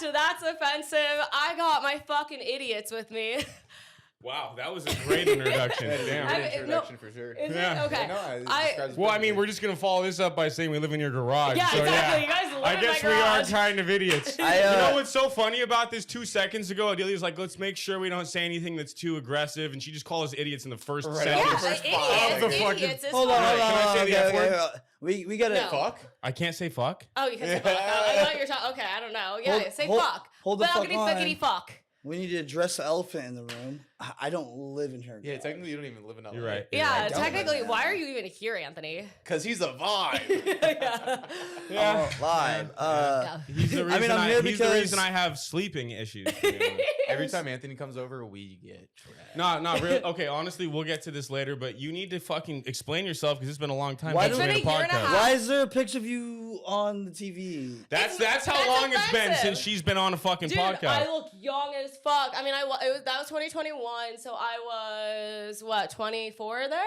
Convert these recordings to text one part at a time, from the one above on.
to That's Offensive. I got my fucking idiots with me. Wow, that was a great introduction. Damn, I great mean, introduction for sure. Is Yeah. it? Okay. Well, I mean, we're just going to follow this up by saying we live in your garage. Yeah, so, exactly. Yeah. You guys live I in guess my we are garage. kind of idiots. I, you know what's so funny about this? 2 seconds ago, Adelia's like, let's make sure we don't say anything that's too aggressive. And she just called us idiots in the first Right. sentence. Yeah, First idiots. five. The fucking- Idiots is Hold on, fine. hold on. Can I say the F word? We gotta No. Fuck? I can't say fuck. Oh, you can say fuck. I thought you were talking. Okay, I don't know. Yeah, say fuck. Hold the fuck Fuckity on. fuckity fuck. We need to address the elephant in the room. I don't live in her. Yeah, technically you don't even live in LA. You're right. Yeah, don't technically, know. why are you even here, Anthony? Because he's a vibe. Yeah. Yeah. Oh, live. He's the reason I mean, I'm here he's the because- reason I have sleeping issues. to be honest. Every time Anthony comes over, we get trashed. No, not really. Okay, honestly, we'll get to this later, but you need to fucking explain yourself because it's been a long time Why since do we we- made a It's been a year and a podcast. half. Why is there a picture of you on the TV? That's how That's long it's been offensive. since she's been on a fucking Dude, podcast. I look young as fuck. I mean, that was 2021, so I was, what, 24 there?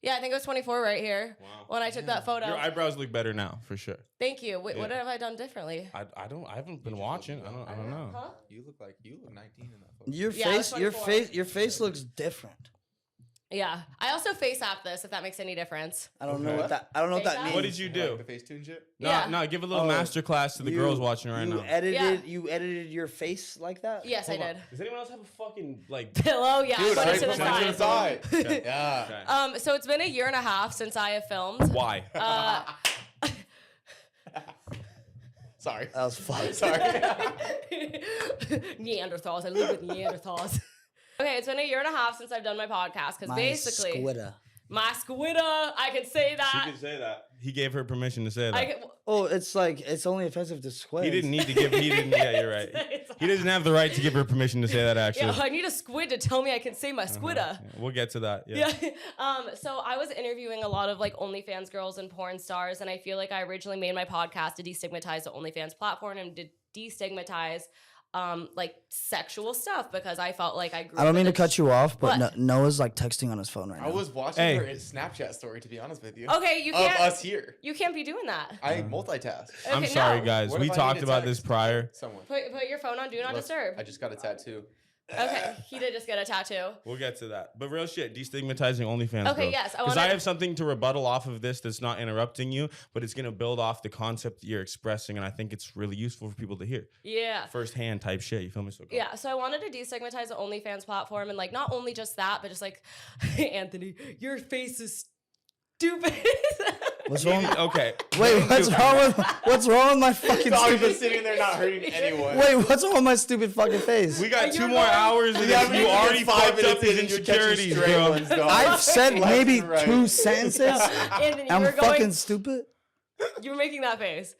Yeah, I think it was 24 right here Wow. when I took that photo. Your eyebrows look better now, for sure. Thank you. Wait, what Yeah. have I done differently? I haven't been just watching. look I don't know. Huh? You look 19 in that photo. Your Yeah, I was face, your 24. your face looks different. Yeah. I also face app this, if that makes any difference. I don't know Okay. what that. I don't know what that Face means. What did you do? Like the Facetune shit? No, Yeah. no, give a little Oh, master class to the You- girls watching right you now. Edited. You edited your face like that. Yes, Hold I on. did. Does anyone else have a fucking like? Pillow, yeah. Dude, put I it to the put mine to the side. side. Yeah. Okay. So it's been a year and a half since I have filmed. Why? Sorry. That was fun. Sorry. Neanderthals. I live with Neanderthals. Okay, it's been a year and a half since I've done my podcast because My basically squidda. my squidda, I can say She that. could say that. He gave her permission to say that. I can, Oh, it's like it's only offensive to squid. He didn't need to give. He didn't. Yeah, you're right. He doesn't have the right to give her permission to say that. Actually, yeah, I need a squid to tell me I can say my squidda. Yeah, we'll get to that. Yeah. Yeah. So I was interviewing a lot of like OnlyFans girls and porn stars, and I feel like I originally made my podcast to destigmatize the OnlyFans platform and to destigmatize like sexual stuff because I felt like I grew I don't up mean to in cut you off, but What? Noah's like texting on his phone right now. I was watching Hey. her Snapchat story, to be honest with you. Okay, you Of can't. us here. You can't be doing that. I multitask. I'm Okay, sorry, no. guys. What We if I talked need to about this text prior. Someone. Put your phone on Do Not Look, Disturb. I just got a tattoo. Okay, he did just get a tattoo. We'll get to that. But real shit, destigmatizing OnlyFans. Okay, yes, I Because I wanna- have something to rebuttal off of this that's not interrupting you, but it's going to build off the concept that you're expressing, and I think it's really useful for people to hear. Yeah. Firsthand type shit. You feel me? So go. Yeah, so I wanted to destigmatize the OnlyFans platform and like not only just that, but just like Anthony, your face is stupid. What's wrong? Okay. Wait, what's wrong with my fucking Dog stupid? just sitting there not hurting anyone. Wait, what's wrong with my stupid fucking face? We got You're 2 more going- hours of You this. haven't You even already been 5 fucked minutes up his in and you're catching insecurities, straight bro. ones, dog. I've said Left maybe and right. 2 sentences. Anthony, I'm you were fucking going. stupid. You're making that face.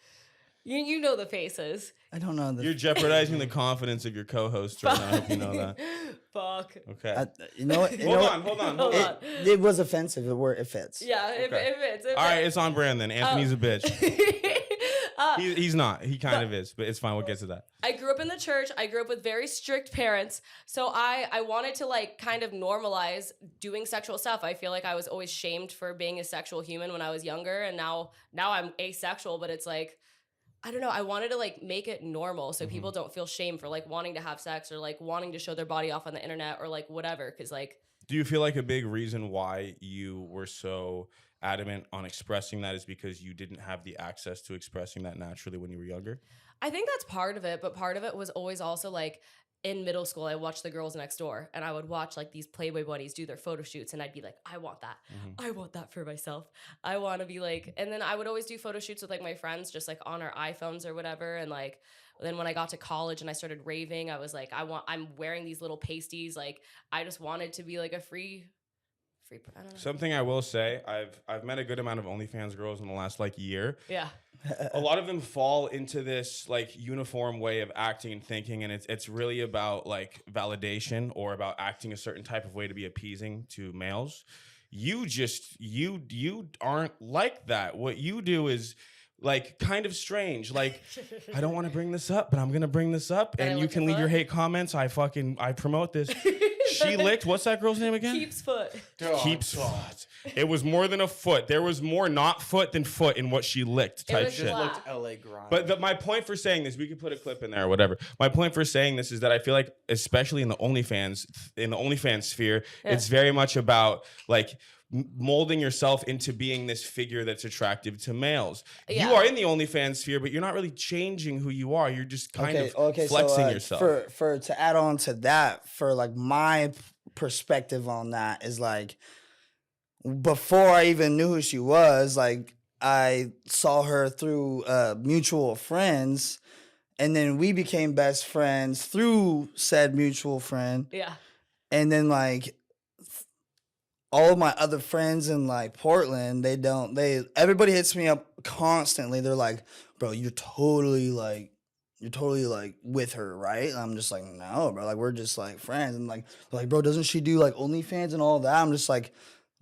You know the faces. I don't know. You're jeopardizing the confidence of your co-host right now. I hope you know that. Fuck. Okay. you know what? You Hold know on, hold on, Hold hold on. on. It was offensive. It fits. Yeah, if Okay. it's All right, it's on brand then. Anthony's a bitch. Uh, He's not. He kind of is, but it's fine. We'll get to that. I grew up in the church. I grew up with very strict parents. So I wanted to like kind of normalize doing sexual stuff. I feel like I was always shamed for being a sexual human when I was younger. And now I'm asexual, but it's like, I don't know. I wanted to like make it normal so people don't feel shame for like wanting to have sex or like wanting to show their body off on the internet or like whatever. Cause like, Do you feel like a big reason why you were so adamant on expressing that is because you didn't have the access to expressing that naturally when you were younger? I think that's part of it, but part of it was always also like in middle school, I watched The Girls Next Door and I would watch like these Playboy bunnies do their photo shoots and I'd be like, I want that. I want that for myself. I want to be like, and then I would always do photo shoots with like my friends just like on our iPhones or whatever. And like, then when I got to college and I started raving, I was like, I'm wearing these little pasties. Like I just wanted to be like a free, I don't know. Something I will say, I've met a good amount of OnlyFans girls in the last like year. Yeah. A lot of them fall into this like uniform way of acting and thinking, and it's really about like validation or about acting a certain type of way to be appeasing to males. You aren't like that. What you do is like kind of strange. Like, I don't want to bring this up, but I'm gonna bring this up, Then I and you lick can your leave your foot? hate comments. I promote this. She licked. What's that girl's name again? Keeps foot. Dog, Keeps. dog. It was more than a foot. There was more not foot than foot in what she licked type was shit. just Looked LA grind. But my point for saying this, we could put a clip in there or whatever. My point for saying this is that I feel like, especially in the OnlyFans sphere, it's very much about like molding yourself into being this figure that's attractive to males. Yeah. You are in the OnlyFans sphere, but you're not really changing who you are. You're just kind of flexing yourself. For to add on to that, for like my perspective on that is like, before I even knew who she was, like I saw her through mutual friends, and then we became best friends through said mutual friend. Yeah. And then like all of my other friends in like Portland, everybody hits me up constantly. They're like, bro, you're totally like with her, right? And I'm just like, no, bro, like we're just like friends. And like, they're like, bro, doesn't she do like OnlyFans and all that? I'm just like,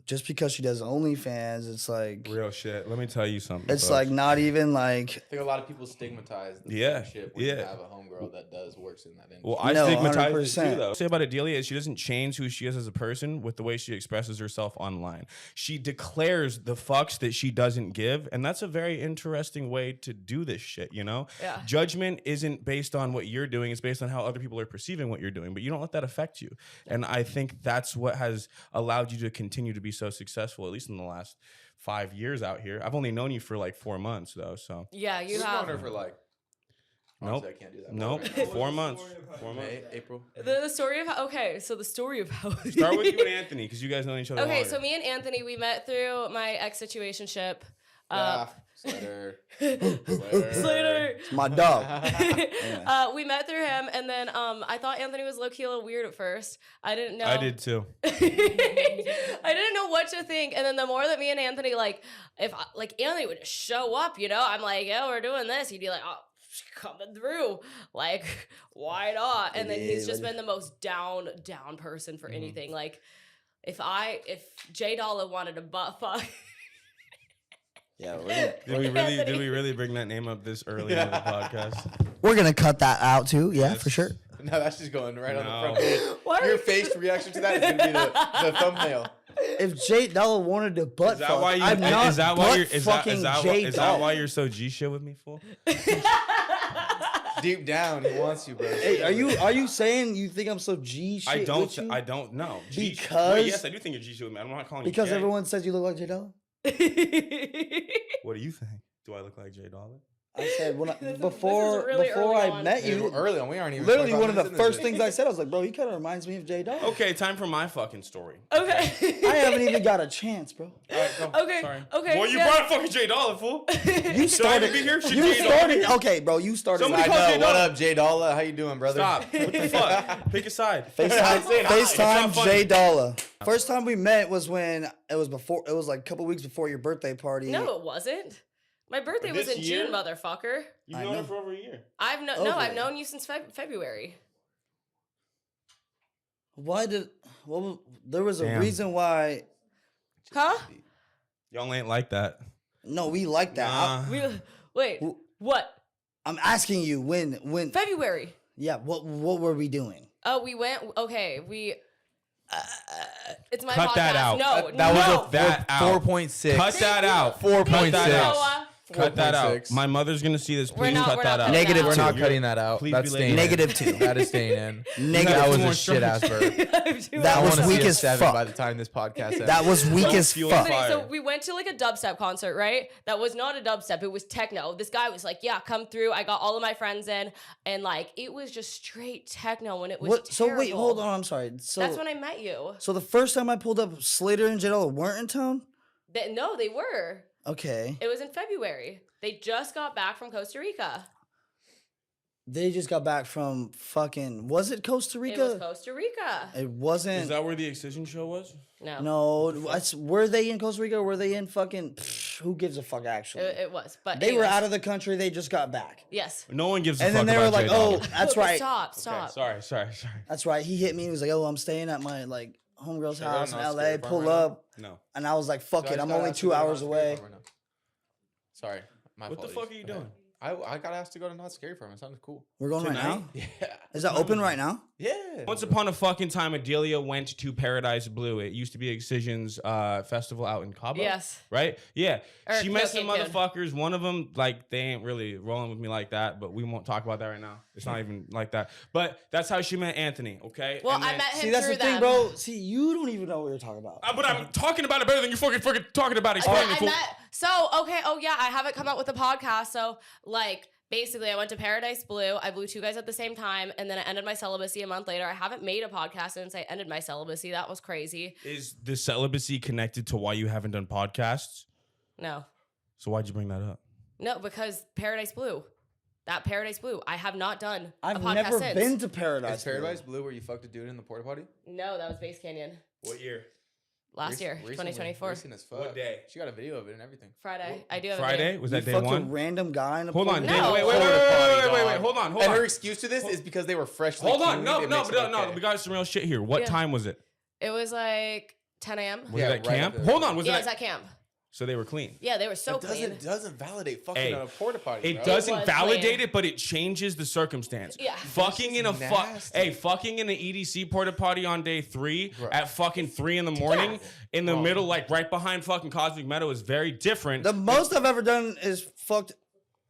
just because she does OnlyFans, it's like real shit. Let me tell you something. it's folks. like not even like. I think a lot of people stigmatize the Yeah, friendship when yeah. you have a homegirl that works in that industry. Well, I No, stigmatize it 100%. too, though. What I say about Adelia is she doesn't change who she is as a person with the way she expresses herself online. She declares the fucks that she doesn't give, and that's a very interesting way to do this shit, you know? Yeah. Judgment isn't based on what you're doing, it's based on how other people are perceiving what you're doing, but you don't let that affect you. And I think that's what has allowed you to continue to be so successful, at least in the last 5 years out here. I've only known you for like 4 months, though, so. Yeah, you We've have. known her for like. Nope. Honestly, I can't do that. Nope. Right now. 4 months. 4 months. May, April. The story of how, okay, so the story of how Start with you and Anthony, because you guys know each other Okay, longer. so me and Anthony, we met through my ex-situationship. Slater. Slater. It's my dog. We met through him, and then I thought Anthony was low-key a little weird at first. I didn't know. I did too. I didn't know what to think, and then the more that me and Anthony, like, if like Anthony would just show up, you know, I'm like, yo, we're doing this. He'd be like, oh, coming through, like, why not? And then he's just been the most down person for anything. Like, if J Dolla wanted to butt fuck. Yeah, Did we really bring that name up this early in the podcast? we're gonna cut that out too. Yeah, Yes. for sure. No, that's just going right on the No. front page. Why are Your you- face reaction to that is going to be the thumbnail. If Jay Dolla wanted to butt Is that fuck, why you? I'm not Is that why you're? butt Is that fucking is that, Jay is that Dolla. why you're so G shit with me, fool? Deep down, he wants you, bro. Hey, are you saying you think I'm so G shit? I don't. with you? I don't know. Because- Wait, yes, I do think you're G shit with me. I'm not calling Because you. Jay. everyone says you look like Jay Dolla. What do you think? Do I look like J Dollar? I said when This is before really before early I on. met Hey, you. early on, we aren't even. Literally 25 one of the minutes into first this. things I said, I was like, bro, he kind of reminds me of Jay Dolla. Okay, time for my fucking story. Okay. I haven't even got a chance, bro. All right, go. Okay. Sorry. Okay. Well, you yeah. brought fucking J Dollar, fool. You Should I even be here? Should J Dollar be here? Okay, bro, you started. Somebody I call J know. What Dolla. up, J Dolla? How you doing, brother? Stop. What the fuck? Pick a side. FaceTime, saying hi. It's not FaceTime funny. Jay Dolla. First time we met was when it was like a couple weeks before your birthday party. No, it wasn't. My birthday was This in year? June, motherfucker. You've I known her know. for over a year. I've Okay. I've known you since February. There was a Damn. reason why. Huh? Y'all ain't like that. No, we like that. Nah. Wait. Wh- What? I'm asking you when. February. Yeah, what were we doing? Oh, we went. Okay, we. It's my Cut podcast. that out. No, That no. was That out. 4.6. Cut that out. 4.6. Cut that out. Noah. Cut that out. 4.6. My mother's gonna see this. We're Please not- cut we're that not out. cutting Negative We're two. not cutting that out. Please That's be staying late. in. -2. That is staying in. Negative That was two a more shit ass burp. That I was wanna see weak a as 7 fuck. by the time this podcast ends. That was weak as Fuel fuck. fire. So we went to like a dubstep concert, right? That was not a dubstep. It was techno. This guy was like, "Yeah, come through." I got all of my friends in, and like it was just straight techno, and it was What? So wait, terrible. hold on. I'm sorry. So That's when I met you. so the first time I pulled up, Slater and Jay Dolla weren't in town. No, they were. Okay, It was in February. They just got back from Costa Rica. they just got back from fucking. Was it Costa It was Rica? Costa Rica. It wasn't. Is that where the Excision show was? No, No, were they in Costa Rica or were they in fucking? Who gives a fuck? Actually, it was. But they were anyways. out of the country. They just got back, Yes. No one gives a and fuck then they were about like, J "Oh, Dollar. that's right, Stop. Okay, sorry. that's right." He hit me. He was like, "Oh, I'm staying at my like homegirl's Should I go house to in North LA. State Farm Pull right now? up," No. and I was like, "Fuck So I it, just I'm gotta only ask 2 you to go hours to away." State Farm right now. Sorry, my What the apologies. fuck are you Okay. doing? I got asked to go to Not Scary Farm. It sounded cool. We're going right now. Tonight? Yeah. Is that open right now? Yeah. Once upon a fucking time, Adelia went to Paradise Blue. It used to be Excision's festival out in Cabo. Yes. Right? Yeah. Or She met some Cancun. motherfuckers. One of them, like, they ain't really rolling with me like that, but we won't talk about that right now. It's not even like that. But that's how she met Anthony, okay? Well, And I then- met him See, that's through the thing, them. bro. See, you don't even know what you're talking about. But I'm talking about it better than you fucking talking about it. Yeah, Explain it, I fool. met. So okay. Oh yeah, I haven't come out with a podcast. So like. Basically, I went to Paradise Blue. I blew 2 guys at the same time, and then I ended my celibacy a month later. I haven't made a podcast since I ended my celibacy. That was crazy. Is the celibacy connected to why you haven't done podcasts? No, So why'd you bring that up? no, because Paradise Blue, that Paradise Blue, I have not done a I've podcast never since. been to Paradise. Is Paradise Blue where you fucked a dude in the porta potty? No, that was Base Canyon What year? last year, 2024, Recent as fuck. What day? She got a video of it and everything. Friday. I do have a Friday? video. Was You that day fucked one? a random guy in a Hold on. porta No. potty? Wait. Hold on. And her excuse to this is because they were freshly Hold on. cleaned, No. it makes it okay. We got some real shit here. What Yeah. time was it? It was like 10 a.m. Was Yeah, it at right camp? at the- Hold on. Was Yeah, it it was at... at camp. So they were clean. Yeah, they were so It clean. doesn't validate fucking Hey, on a porta potty. It bro. doesn't was validate clean. it, but it changes the circumstance. Yeah. Fucking in a nasty. fucking in an EDC porta potty on day 3 Bro. at fucking 3 in the morning in the Bro. middle, like right behind fucking Cosmic Meadow is very different. The most I've ever done is fucked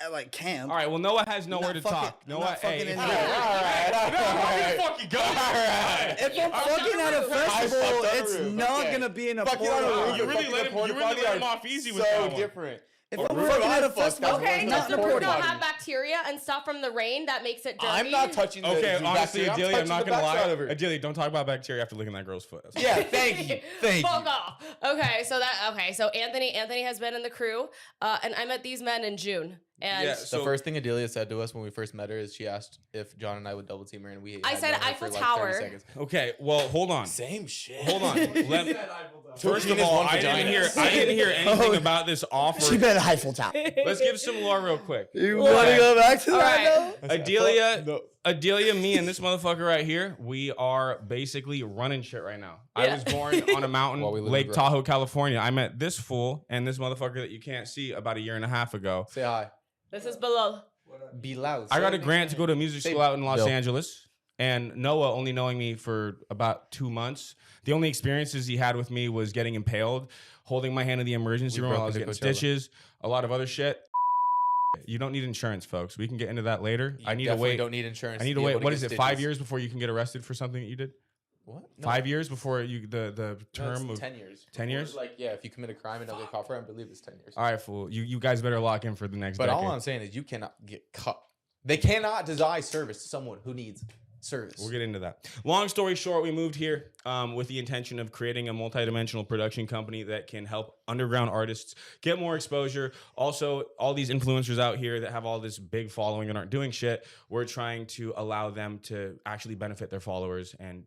at like camp. All right, well, Noah has nowhere Not to fucking- talk. Noah, not fucking hey, in if- here. Alright. fucking go. If I'm fucking at a roof. festival, I fucked on a it's roof, not okay. gonna be in a Fucking porta on a potty. roof, You really fucking let in a him- porta you really potty let him are off easy with that so one. different. If A I'm roof fucking I at a fucked, festival, that's Okay, not does the porta poop not potty. have bacteria and stuff from the rain that makes it dirty? I'm not touching the Okay, the honestly, bacteria. Adelia, I'm touching not the gonna lie. backside of her. Adelia, don't talk about bacteria after licking that girl's foot. Yeah, thank you. Thank Fuck you. off. Okay, so Anthony has been in the crew, and I met these men in June. And Yeah, The So- first thing Adelia said to us when we first met her is she asked if John and I would double team her, and we. I had said known her Eiffel for like Tower. 30 seconds. Okay, well, hold on. Same shit. Hold on. First of penis, all, one I didn't vagina. hear anything Oh. about this offer. she been at Eiffel Tower. Let's give some lore real quick. You want to go back to All that? right. though? Adelia, me, and this motherfucker right here, we are basically running shit right now. I Yeah. was born on a mountain, While we live in Lake Grove. Tahoe, California. I met this fool and this motherfucker that you can't see about a year and a half ago. Say hi. this is below. Be loud. I got a grant to go to music Say school out in Los Bill. Angeles. And Noah, only knowing me for about 2 months, the only experiences he had with me was getting impaled, holding my hand in the emergency We room while I broke was into getting Coachella. stitches, a lot of other shit. You don't need insurance, folks. We can get into that later. You I need to definitely wait. Don't need insurance. I need to be wait. able to What get is it? stitches. 5 years before you can get arrested for something that you did? What? No. 5 years before you the No, term it's of 10 years. 10 years? Like, yeah, if you commit a crime and don't get caught for it, I believe it's 10 years. All right, fool. You guys better lock in for the next But decade. all I'm saying is you cannot get caught. They cannot deny service to someone who needs service. We'll get into that. Long story short, we moved here with the intention of creating a multidimensional production company that can help underground artists get more exposure. Also, all these influencers out here that have all this big following and aren't doing shit, we're trying to allow them to actually benefit their followers and,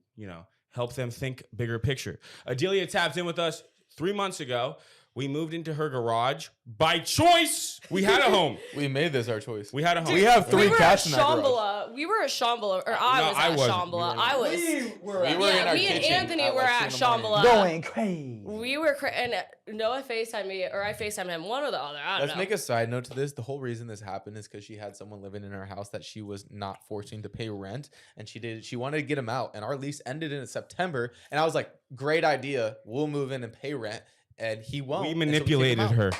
help them think bigger picture. Adelia tapped in with us 3 months ago. We moved into her garage by choice. We had a home. We made this our choice. We had a home. We have three we were cats at in that garage. Shambhala. We were at Shambhala, or I No, was I at wasn't. Shambhala. You were I was. We were in Yeah, our me and kitchen Anthony at were like at 2 in the morning. Shambhala. Going crazy. We were, and Noah FaceTimed me, or I FaceTimed him, one or the other. I don't Let's know. make a side note to this. The whole reason this happened is because she had someone living in her house that she was not forcing to pay rent, and she wanted to get him out. And our lease ended in September, and I was like, "Great idea. We'll move in and pay rent." And he won't. We and so kicked him manipulated out. her.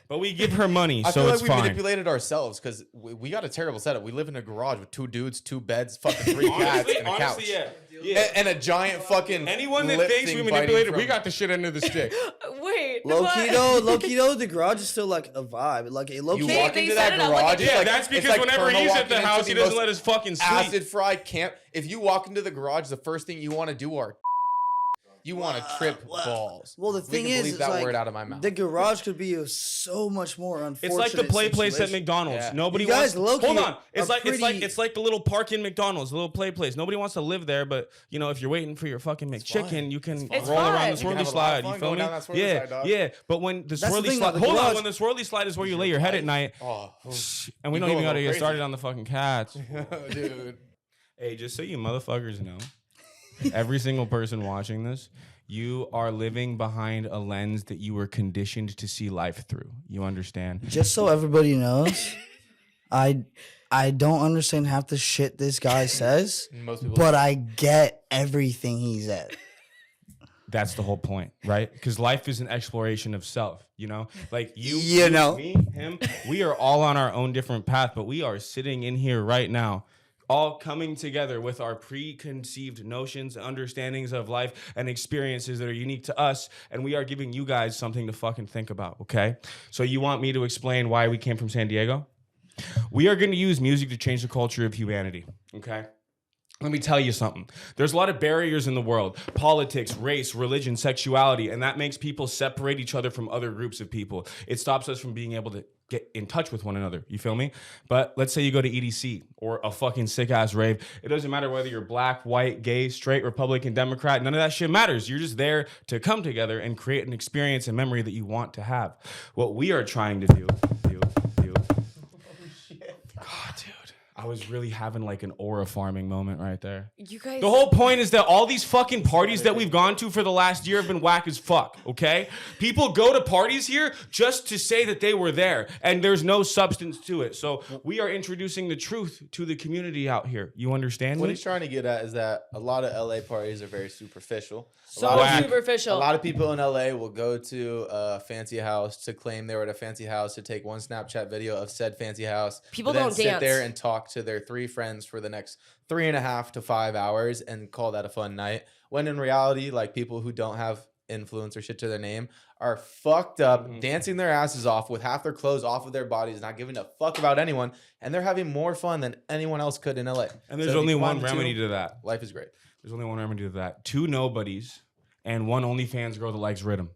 But we give her money, I so feel it's like we fine. manipulated ourselves because we got a terrible setup. We live in a garage with 2 dudes, 2 beds, fucking 3 cats, and a couch. yeah. And a giant fucking Anyone that lip thinks we thing manipulated, biting we from- got the shit under the stick. Wait. Low what? key though, the garage is still like a vibe. Like a low You key. walk they into set that it up like garage. a- it's Yeah, like- that's it's because like whenever Colonel he's at walking the into house, he the doesn't most let us fucking sleep. acid fried camp. If you walk into the garage, the first thing you want to do are you want to trip balls. Well, the We thing can is, bleep it's that like, word out of my mouth. the garage could be a so much more unfortunate. It's like the play place at situation. McDonald's. Yeah. Nobody You guys wants. low-key Hold on. It's are like pretty- it's like the little park in McDonald's, the little play place. Nobody wants to live there, but if you're waiting for your fucking McChicken, fun. you can It's roll around fun. the You can swirly have a lot slide. of You fun feel going me? down that swirly Yeah, slide, dog. yeah. But when the That's the swirly thing slide, about the hold on. garage. When the swirly slide is where you lay your head at night, Oh, and we You don't go even a got to little get crazy. started on the fucking cats. dude. Hey, just so you motherfuckers know, every single person watching this, you are living behind a lens that you were conditioned to see life through. You understand? Just so everybody knows, I don't understand half the shit this guy says, Most people but I get everything he said. That's the whole point, right? Because life is an exploration of self, you know? Like You know. me, him, we are all on our own different path, but we are sitting in here right now, all coming together with our preconceived notions, understandings of life, and experiences that are unique to us, and we are giving you guys something to fucking think about, okay? So you want me to explain why we came from San Diego? We are going to use music to change the culture of humanity, okay? Let me tell you something. There's a lot of barriers in the world. Politics, race, religion, sexuality, and that makes people separate each other from other groups of people. It stops us from being able to get in touch with one another. You feel me? But let's say you go to EDC or a fucking sick-ass rave. It doesn't matter whether you're black, white, gay, straight, Republican, Democrat. None of that shit matters. You're just there to come together and create an experience and memory that you want to have. What we are trying to do. God, dude. I was really having like an aura farming moment right there. You guys. The whole point is that all these fucking parties that we've gone to for the last year have been whack as fuck, okay? People go to parties here just to say that they were there, and there's no substance to it. So we are introducing the truth to the community out here. You understand What me? he's trying to get at is that a lot of LA parties are very superficial. So Whack. superficial. A lot of people in LA will go to a fancy house to claim they were at a fancy house to take one Snapchat video of said fancy house. People but then don't sit dance. there and talk to their 3 friends for the next 3.5 to 5 hours and call that a fun night. When in reality, like people who don't have influence or shit to their name are fucked up, dancing their asses off with half their clothes off of their bodies, not giving a fuck about anyone, and they're having more fun than anyone else could in LA. And there's So if only you one combine the remedy two, to that. life is great. There's only one remedy to that. 2 nobodies and 1 OnlyFans girl that likes rhythm.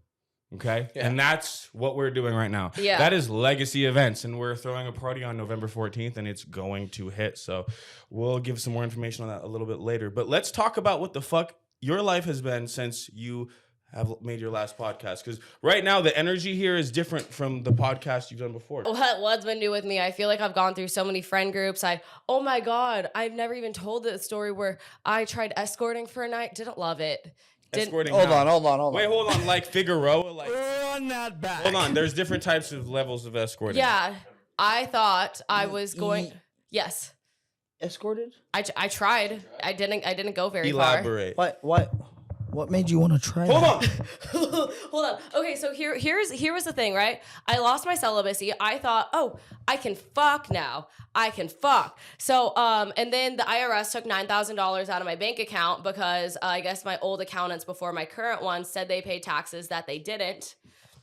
Okay? Yeah. And that's what we're doing right now. Yeah. That is Legacy Events, and we're throwing a party on November 14th, and it's going to hit. So we'll give some more information on that a little bit later. But let's talk about what the fuck your life has been since you have made your last podcast. Because right now, the energy here is different from the podcast you've done before. What's been new with me? I feel like I've gone through so many friend groups. Oh my God, I've never even told the story where I tried escorting for a night. Didn't love it. Escorting Hold how? on. Wait, hold on. Like Figueroa? Like, Run that back. hold on. There's different types of levels of escorting. Yeah, I thought I was going. Yes, Escorted? I tried. I didn't go very Elaborate. What made you want to try Hold that? on. Hold on. Okay, so here was the thing, right? I lost my celibacy. I thought, oh, I can fuck now. I can fuck. So, and then the IRS took $9,000 out of my bank account because I guess my old accountants before my current one said they paid taxes that they didn't.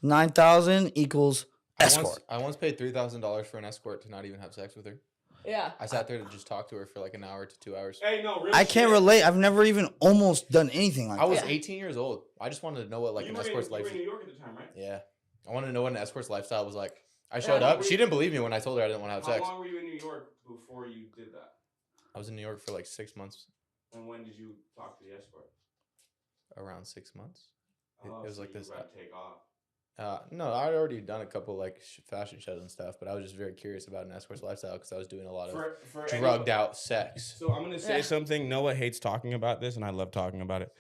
9,000 equals escort. I once paid $3,000 for an escort to not even have sex with her. Yeah. I sat there to just talk to her for like an hour to 2 hours. Hey, no, real I can't shit. relate. I've never even almost done anything like I was that. 18 years old. I just wanted to know what like You an were in- escort's you were life. in New York at the time, right? Yeah, I wanted to know what an escort's lifestyle was like. I showed how up. were She you- didn't believe me when I told her I didn't want to have How sex. long were you in New York before you did that? I was in New York for like 6 months, And when did you talk to the escort? around 6 months. It was so like you this. gotta take off. No, I'd already done a couple like fashion shows and stuff, but I was just very curious about an escort's lifestyle because I was doing a lot of For drugged out sex. So I'm gonna say Yeah. something. Noah hates talking about this, and I love talking about it.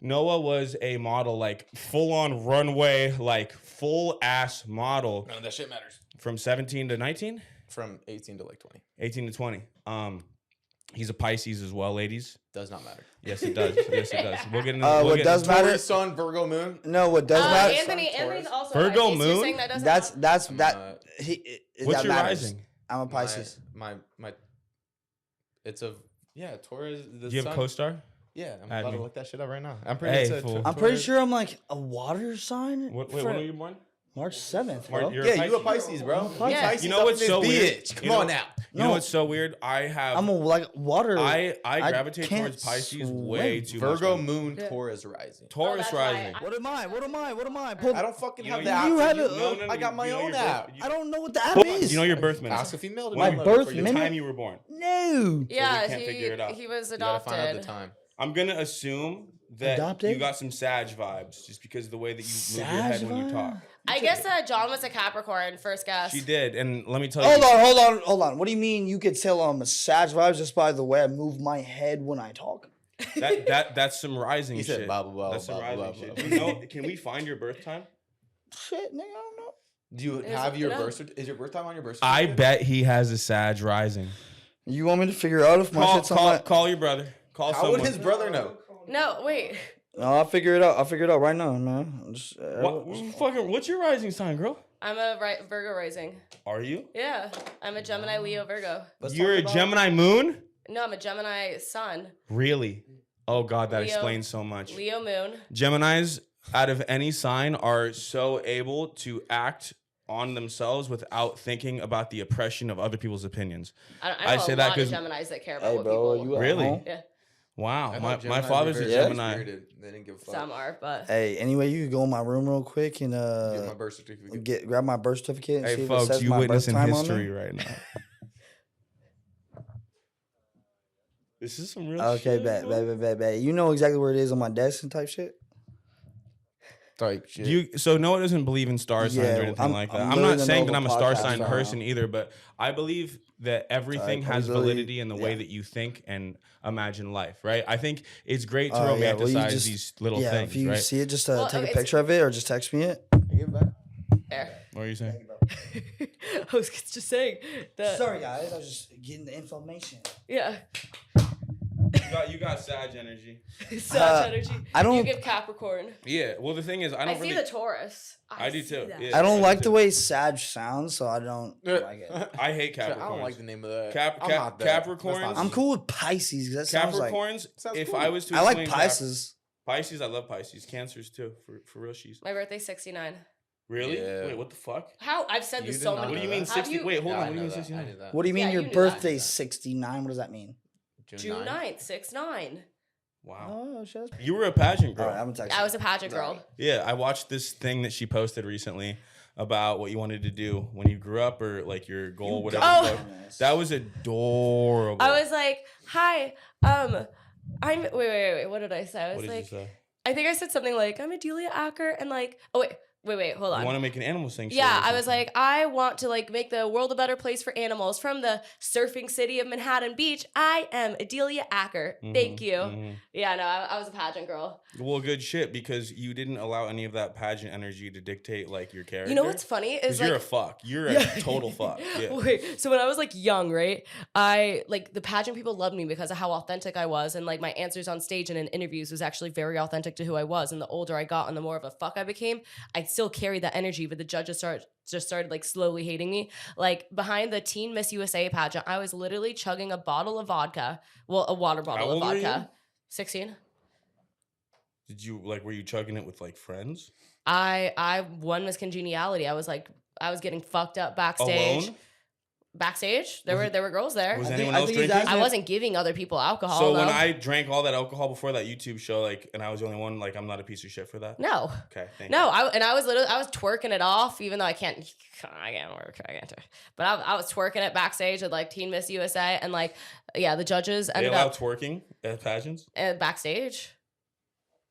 Noah was a model, like full on runway, like full ass model None of that shit matters. from 17 to 19, From 18 to like 20, 18 to 20. He's a Pisces as well, ladies. does not matter. Yes, it does. Yes, it does. We'll get into What get does into- matter? Taurus, Sun, Virgo, Moon. No, what does matter? Anthony's also Virgo Pisces. You're moon? saying that doesn't That's matter? that. What's that your matters. rising? I'm a Pisces. My. It's a Taurus. The Do you have sun. a co-star? Yeah, I'm Add about me. to look that shit up right now. I'm pretty. Hey, it's a fool. I'm pretty Taurus. sure I'm like a water sign. Wait, for when were you born? March 7th, March- bro. you're Yeah, you a Pisces. Pisces, bro. Yeah. Pisces You know up what's in so this weird? bitch. You Come know- on now. You know No. what's so weird? I have. I'm a like water. I I gravitate can't towards Pisces way swim. too Virgo, much. Moon, Yeah. Taurus rising. Taurus that's why rising. What am I? What am I? What am I? Pull- I don't fucking You know, have you- the app. you for had you. a- I got my you know own your app. birth- I don't know what the app Hold on, is. you know your birth minute. Ask a female. to My download it birth for you. The minute? time you were born. No. Yeah, can't figure it out. he was You gotta find out the adopted. time. I'm gonna assume that Adopted? you got some Sag vibes just because of the way that you move your Sag head when you vibe? talk. I guess John was a Capricorn, first guess. She did, and let me tell Hold you. hold on. What do you mean you could tell I'm a Sag vibes just by the way I move my head when I talk? That's some rising He shit. said blah, blah, blah, That's some blah, rising blah, shit. blah, You know, can we find your birth time? Shit, nigga, I don't know. Do you There's have your no- birth certificate? Is your birth time on your birth I certificate? bet he has a Sag rising. You want me to figure out if my shit's on my... Call your brother. Call How someone. would his brother know? No, wait. No, I'll figure it out. I'll figure it out right now, man. What's your rising sign, girl? I'm a Virgo rising. Are you? Yeah, I'm a Gemini, Leo, Virgo. You're a Gemini moon? No, I'm a Gemini sun. Really? Oh God, that Leo. explains so much. Leo moon. Geminis, out of any sign, are so able to act on themselves without thinking about the oppression of other people's opinions. I know say a that lot of 'cause- Geminis that care about Hey, what bro, people... you at Really? home? Yeah, Wow, I my thought Geminis father's were a very Gemini. spirited. They didn't give a fuck. some are, but... Hey, anyway, you can go in my room real quick and Get my birth certificate. grab my birth certificate and see Hey, if it folks, says you my birth witnessing time on history there. right now. This is some real Okay, shit. bet, bro. bet. You know exactly where it is on my desk and type shit. Type shit. So Noah doesn't believe in star signs Yeah, or anything I'm- like that. I'm I'm literally not the saying that Nova I'm a star podcast sign fan. person either, but I believe that everything Sorry, has literally- validity in the way yeah. that you think and imagine life, right? I think it's great to Yeah, romanticize well, you just- these little yeah, things, if you right? see it, just Well, take a it's- picture of it or just text me it. Give it back. There. What are you saying? I was just saying that... Sorry, guys. I was just getting the information. Yeah. You got Sag energy. Such energy. I don't- You give Capricorn. Yeah. Well, the thing is, I I don't see really. the Taurus. I do see too, that. yeah. I don't I like do the too. way Sag sounds, so I don't like it. I hate Shit, Capricorns. I don't like the name of that. Cap- I'm cap- not that. That's Capricorns? not I'm me. cool with Pisces because that sounds like... Capricorns. Sounds If cool. I was to, I like explain Pisces. Pisces, I love Pisces. Cancers too, for real. She's My birthday's 69. really. Yeah. Wait, what the fuck? How? I've said You this did so not many What do you know mean that. Have 60? you- Wait, hold Yeah, on. I What do you know mean that. I 69? knew that. What do you mean Yeah, your you knew that. birthday's 69? What does that mean? June 9th, 6-9. Wow. Oh, shit. You were a pageant girl. All right, I'm gonna text I you. was a pageant girl. Yeah, I watched this thing that she posted recently about what you wanted to do when you grew up or like your goal, whatever. got the it. fuck. That was adorable. I was like, hi, I'm, wait, what did I say? I What was did like, you say? I think I said something like, I'm a Delia Acker, and like, oh, wait, hold on. You want to make an animal sanctuary? Yeah, or I was something. like, I want to like make the world a better place for animals. From the surfing city of Manhattan Beach, I am Adelia Acker. Thank you. mhm. Yeah, no, I was a pageant girl. Well, good shit because you didn't allow any of that pageant energy to dictate like your character. You know what's funny is 'Cause like you're a fuck. You're a Yeah. total fuck. Yeah. Wait, so when I was like young, right? I like the pageant people loved me because of how authentic I was, and like my answers on stage and in interviews was actually very authentic to who I was. And the older I got and the more of a fuck I became, I still carried that energy, but the judges started like slowly hating me. Like behind the Teen Miss USA pageant, I was literally chugging a bottle of vodka. Well, a water bottle How of old were you? vodka. 16. Did you like? Were you chugging it with like friends? I won Miss Congeniality. I was getting fucked up backstage. Alone? Backstage, there were girls there. Was I think- anyone I else think he's drinking? asking- I wasn't giving other people alcohol. So when though. I drank all that alcohol before that YouTube show, like, and I was the only one, like, I'm not a piece of shit for that. no, Okay, thank no, I was twerking it off, even though I can't work, I can't. But I was twerking it backstage at like Teen Miss USA, and like, yeah, the judges They ended allow up twerking at pageants.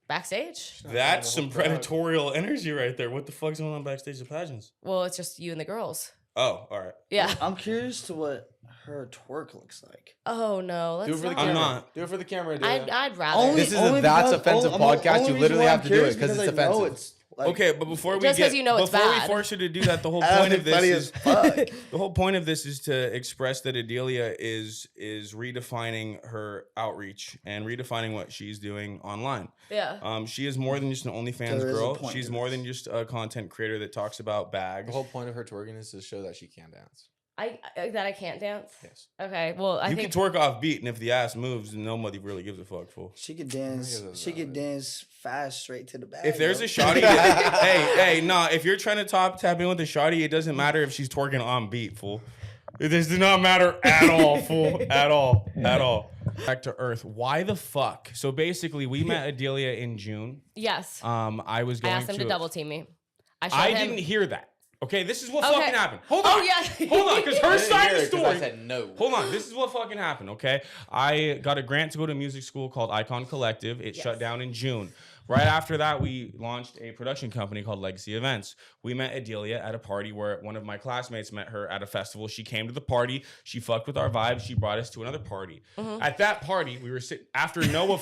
backstage. That's some predatorial energy right there. What the fuck's going on backstage at pageants? Well, it's just you and the girls. Oh, all right. Yeah. I'm curious to what her twerk looks like. Oh no, let's Do it for the not. I'm camera. not. Do it for the camera. Dude. I'd rather. Only- This is only a That's because- Offensive only- podcast. only You reason literally why have I'm to do it curious 'cause it's I know offensive. it's like, Okay, but before we Just 'cause get, you know it's before we bad. force you to do that, the whole I don't point think of this funny is as fuck. the whole point of this is to express that Adelia is redefining her outreach and redefining what she's doing online. Yeah. She is more than just an OnlyFans There is a girl. point She's to more this. than just a content creator that talks about bags. The whole point of her twerking is to show that she can dance. I can't dance. Yes. Okay. Well, I you think can twerk off beat, and if the ass moves, nobody really gives a fuck. Fool. She could dance. Yeah, She could dance fast straight to the back. If there's yo. a shawty, hey, nah. If you're trying to tap in with a shawty, it doesn't matter if she's twerking on beat, fool. It does not matter at all, fool. At all. Back to earth. Why the fuck? So basically, we met Adelia in June. yes. I was I going asked him to double team me. I showed him. didn't hear that. Okay, this is what Okay. fucking happened. Hold on. Oh yeah. Hold on, because her I didn't side hear of it the 'cause I story. said no. Hold on, this is what fucking happened, okay? I got a grant to go to a music school called Icon Collective. It shut Yes. down in June. Right after that, we launched a production company called Legacy Events. We met Adelia at a party where one of my classmates met her at a festival. She came to the party. She fucked with our vibes. She brought us to another party. At that party, we were sitting after Noah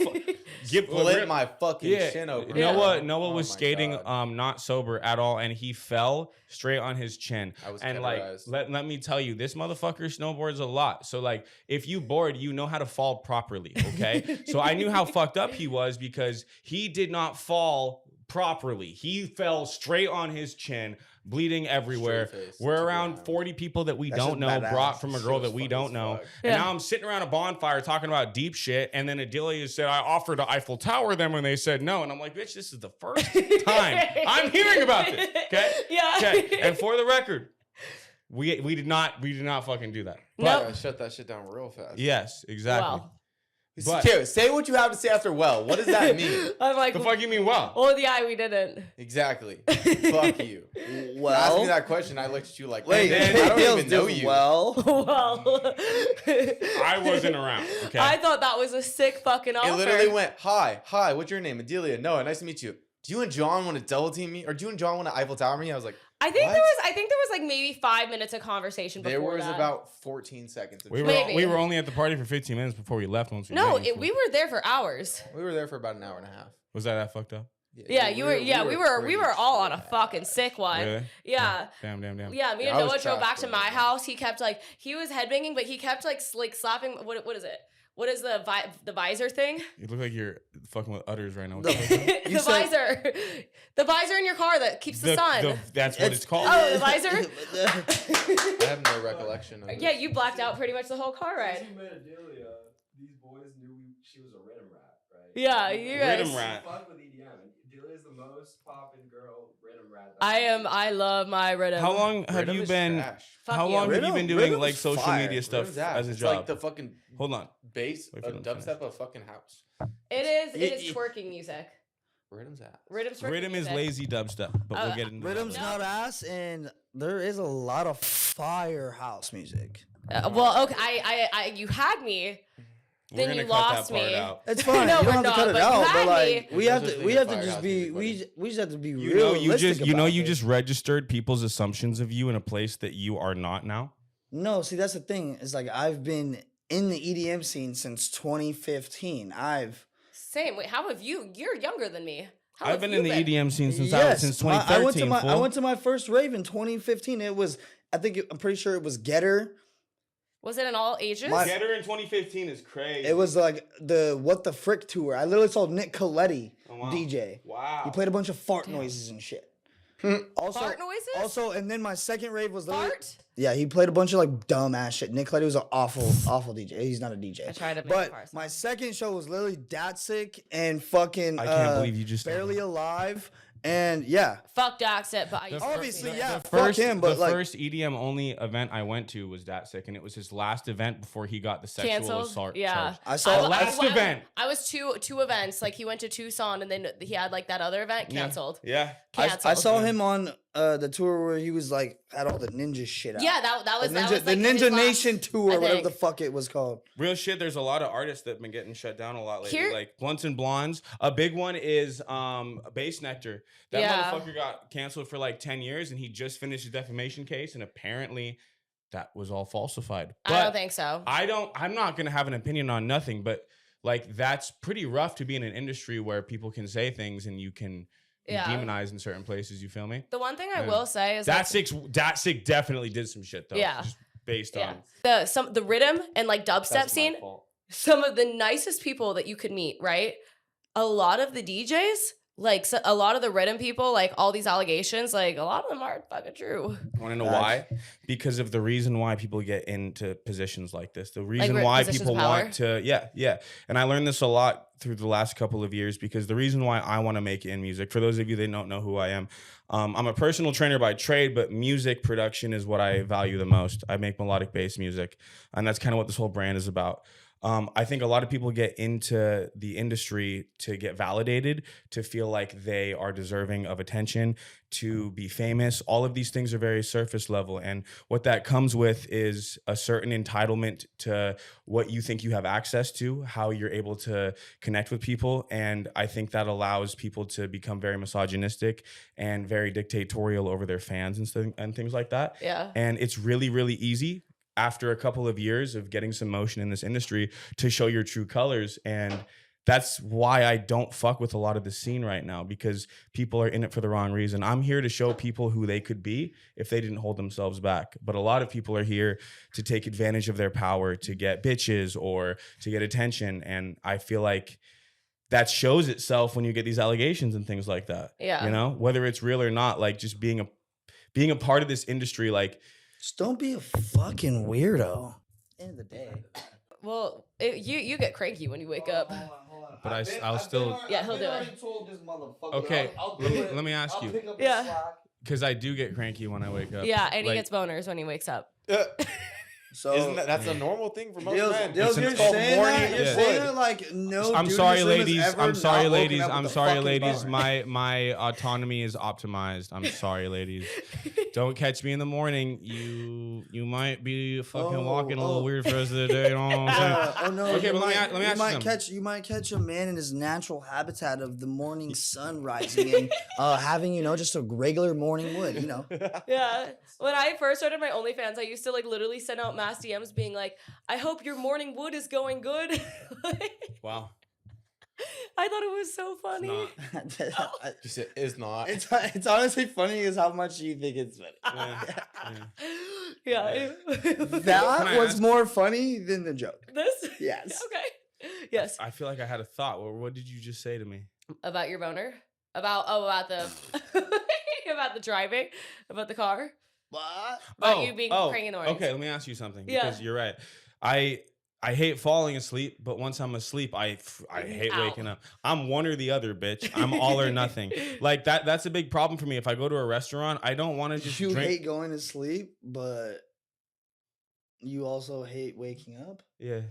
Split my fucking chin open. Noah was my skating God. not sober at all, and he fell straight on his chin. I was and like categorized. let me tell you, this motherfucker snowboards a lot. So like if you board, you know how to fall properly. Okay. So I knew how fucked up he was because he did not fall properly. He fell straight on his chin, bleeding everywhere. Straight face We're to the around ground. 40 people that we That's don't know, just badass. brought from a Shit girl was that we funny don't as know. fuck. And Yeah. now I'm sitting around a bonfire talking about deep shit. And then Adelia said, I offered to Eiffel Tower them when they said no. And I'm like, bitch, this is the first time I'm hearing about this. Okay. Yeah. Okay. And for the record, we did not fucking do that. But Nope. I shut that shit down real fast. yes, exactly. Well, But- Okay, say what you have to say after well. What does that mean? I'm like, The fuck you mean well? oh yeah, we didn't. Exactly. Fuck you. Ask me Well, that question. I looked at you like, wait, man, I don't Deelz even know did you. well. Well, I wasn't around. Okay. I thought that was a sick fucking offer. It literally went, hi, what's your name? Adelia. Noah, nice to meet you. Do you and John want to double team me? Or do you and John want to Eiffel Tower me? I was like, I think What? there was like maybe 5 minutes of conversation before there was that. about 14 seconds. Of we were Maybe. we were only at the party for 15 minutes before we left. Once we No, met. we were there for hours. We were there for about an hour and a half. Was that fucked up? Yeah, you were. Yeah, we were pretty all on a trash. fucking sick one. Really? Yeah. Damn. Yeah, me Yeah, and I was Noah drove trash back to for a my minute. house. He kept like he was headbanging, but he kept like slapping. What is it? What is the visor thing? You look like you're fucking with udders right now. the You said- visor, the visor in your car that keeps the, sun. That's what it's called. Oh, the visor? I have no recollection of it. Yeah, you blacked out pretty much the whole car ride. Since you met Adelia, these boys knew she was a rhythm rat, right? Yeah, you guys. Rhythm rat. Fuck with EDM. Adelia's the most poppin' girl rhythm rat. I love my rhythm. How long have Rhythm you is been? trash. Fuck How you. long have you Rhythm- been doing rhythm's like social fire. media stuff Rhythm's ass. as a It's job? like the fucking Hold on. bass Wait of for them to dubstep finish. of fucking house. It is Y- twerking music. Rhythm's ass. Rhythm's twerking Rhythm is music. lazy dubstep, but we'll get into Rhythm's that. not ass, and there is a lot of fire house music. Well, okay, I you had me. We're then gonna you cut lost that part me. out. It's fine. No, you we're don't have to not, cut it but you out, had but like me. we Let's have just to leave we the have to firehouse just be music, buddy. we just have to be You know, realistic. you about just it. registered people's assumptions of you in a place that you are not now. No, see that's the thing. It's like I've been in the EDM scene since 2015. Same. Wait, how have you? You're younger than me. How I've have been you in the EDM scene since Yes, since I 2013. I fool. went to my first rave in 2015. It was I'm pretty sure it was Getter. Was it in all ages? My- Getter in 2015 is crazy. It was like the What the Frick tour. I literally saw Nick Coletti Oh, wow. DJ. Wow. He played a bunch of fart noises and shit. Also, Fart noises? Also, and then my second rave was literally, Fart? yeah, he played a bunch of like dumb ass shit. Nick Coletti was an awful DJ. He's not a DJ. I tried to make But farts. my second show was literally Datsick and fucking I can't believe you just said Barely that. Alive. And yeah, Fuck Daxit, but I used to obviously, listen to it. yeah, The fuck first, him, but the like, first EDM only event I went to was Datsick, and it was his last event before he got the sexual Canceled? assault Yeah. charge. I saw The last event. I was two events. Like he went to Tucson, and then he had like that other event canceled. Yeah. I Canceled. saw him on the tour where he was like had all the ninja shit out. Yeah, that was the Ninja, that was the like his Ninja last- Nation tour, I whatever the think. fuck it was called. Real shit, there's a lot of artists that have been getting shut down a lot lately. Here- Like Blunts and Blondes. A big one is Bass Nectar. That Yeah. motherfucker got canceled for like 10 years and he just finished his defamation case and apparently that was all falsified. I don't think so. I'm not gonna have an opinion on nothing, but like that's pretty rough to be in an industry where people can say things and you can be Yeah. demonized in certain places, you feel me? The one thing I Yeah. will say is like, Datsick definitely did some shit though. Yeah. Just based yeah, on the rhythm and like dubstep That's my scene. fault. Some of the nicest people that you could meet, right? A lot of the DJs, like a lot of the rhythm people, like all these allegations, like a lot of them aren't fucking true. Want to know Facts. why? Because of the reason why people get into positions like this. The reason Like why positions people of power? want to, yeah. And I learned this a lot through the last couple of years because the reason why I want to make it in music, for those of you that don't know who I am, I'm a personal trainer by trade, but music production is what I value the most. I make melodic bass music, and that's kind of what this whole brand is about. I think a lot of people get into the industry to get validated, to feel like they are deserving of attention, to be famous. All of these things are very surface level. And what that comes with is a certain entitlement to what you think you have access to, how you're able to connect with people. And I think that allows people to become very misogynistic and very dictatorial over their fans and things like that. Yeah. And it's really, really easy after a couple of years of getting some motion in this industry to show your true colors. And that's why I don't fuck with a lot of the scene right now, because people are in it for the wrong reason. I'm here to show people who they could be if they didn't hold themselves back. But a lot of people are here to take advantage of their power, to get bitches or to get attention. And I feel like that shows itself when you get these allegations and things like that. Yeah. You know, whether it's real or not, like just being a part of this industry, like, Just don't be a fucking weirdo. End of the day. Well, you get cranky when you wake up. but I'll still. Yeah, he'll do it. Okay, let me ask you, Yeah. because I do get cranky when I wake up. Yeah, and he Like, gets boners when he wakes up. So Isn't that's a normal thing for most men? Deelz, you're called saying morning that? You're yeah. saying that like no. I'm dude sorry, in this room has ladies. ever I'm not sorry, woken ladies. up with I'm a sorry, fucking ladies. boner. My autonomy is optimized. I'm sorry, ladies. Don't catch me in the morning. You might be fucking walking a little weird for the rest of the day. You know what I'm saying? Oh no. Okay, you but let me might- ask you something. You might catch a man in his natural habitat of the morning sun rising and having just a regular morning wood. Yeah. When I first started my OnlyFans, I used to like literally send out mass DMs being like, I hope your morning wood is going good. Wow. I thought it was so funny. not. Just it is not. It's honestly funny as how much you think it's funny. Yeah. That Can I was ask- more funny than the joke. This? Yes. Okay. Yes. I feel like I had a thought. What did you just say to me? About your boner? About the about the driving? About the car? What? About you being cranky in the mornings. Okay, let me ask you something, Yeah. because you're right. I hate falling asleep, but once I'm asleep, I hate Ow. waking up. I'm one or the other, bitch. I'm all or nothing. Like that's a big problem for me. If I go to a restaurant, I don't want to just You drink. hate going to sleep, but you also hate waking up? Yeah.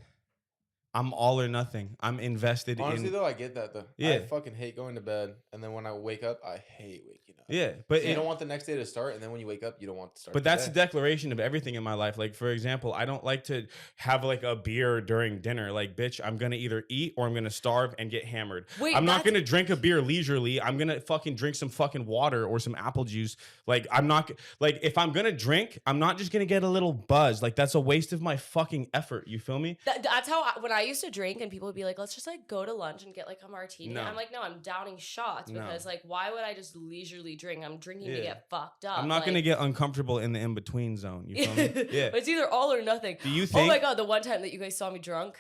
I'm all or nothing. I'm invested Honestly, in. though, I get that though. Yeah. I fucking hate going to bed, and then when I wake up, I hate waking up. Yeah, but You don't want the next day to start, and then when you wake up, you don't want to start. But the that's day. a declaration of everything in my life. Like, for example, I don't like to have like a beer during dinner. Like, bitch, I'm going to either eat or I'm going to starve and get hammered. Wait, I'm not that's- going to drink a beer leisurely. I'm going to fucking drink some fucking water or some apple juice. Like, I'm not, like, if I'm going to drink, I'm not just going to get a little buzz. Like, that's a waste of my fucking effort. You feel me? That's how when I used to drink and people would be like, let's just like go to lunch and get like a martini. No. I'm like, no, I'm downing shots No. because like, why would I just leisurely drink? I'm drinking to Yeah. get fucked up. I'm not going to get uncomfortable in the in-between zone. You feel me? Yeah. It's either all or nothing. Do you Oh think? my God, the one time that you guys saw me drunk.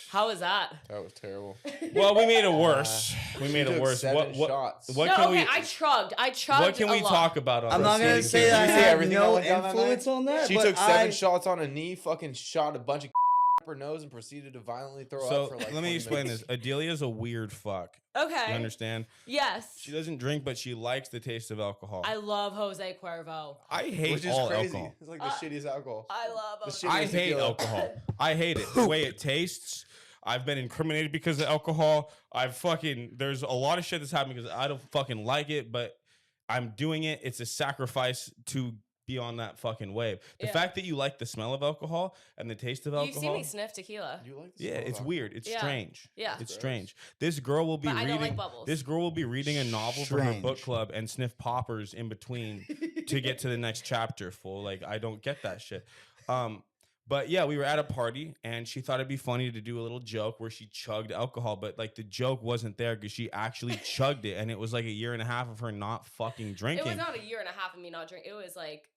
How was that? That was terrible. Well, we made it worse. We made She it took worse. 7 shots. What No, can okay, we? I chugged. I chugged. What can we a lot. talk about? On I'm not gonna proceedings say here? that I Did you see had everything that no went down that influence on that. She but took 7 I- shots on a knee, fucking shot a bunch of up her nose, and proceeded to violently throw So up for like. let me 20 explain minutes. this. Adelia's a weird fuck. Okay. You understand? Yes. She doesn't drink, but she likes the taste of alcohol. I love Jose Cuervo. I hate Which is all crazy. alcohol. It's like the shittiest alcohol. I love The Jose. shit- I Shittiest hate tequila. alcohol. I hate it. The way it tastes. I've been incriminated because of alcohol. There's a lot of shit that's happening because I don't fucking like it, but I'm doing it. It's a sacrifice to be on that fucking wave. The Yeah. fact that you like the smell of alcohol and the taste of You've alcohol. seen me sniff tequila. You like the Yeah, smell of it's alcohol? weird. It's Yeah. strange. Yeah. It's Gross. strange. This girl will be But I reading. don't like bubbles. This girl will be reading a novel for her book Strange. club and sniff poppers in between to get to the next chapter. Full like I don't get that shit. But yeah, we were at a party and she thought it'd be funny to do a little joke where she chugged alcohol, but like the joke wasn't there because she actually chugged it, and it was like a year and a half of her not fucking It drinking. was not a year and a half of me not drinking. It was like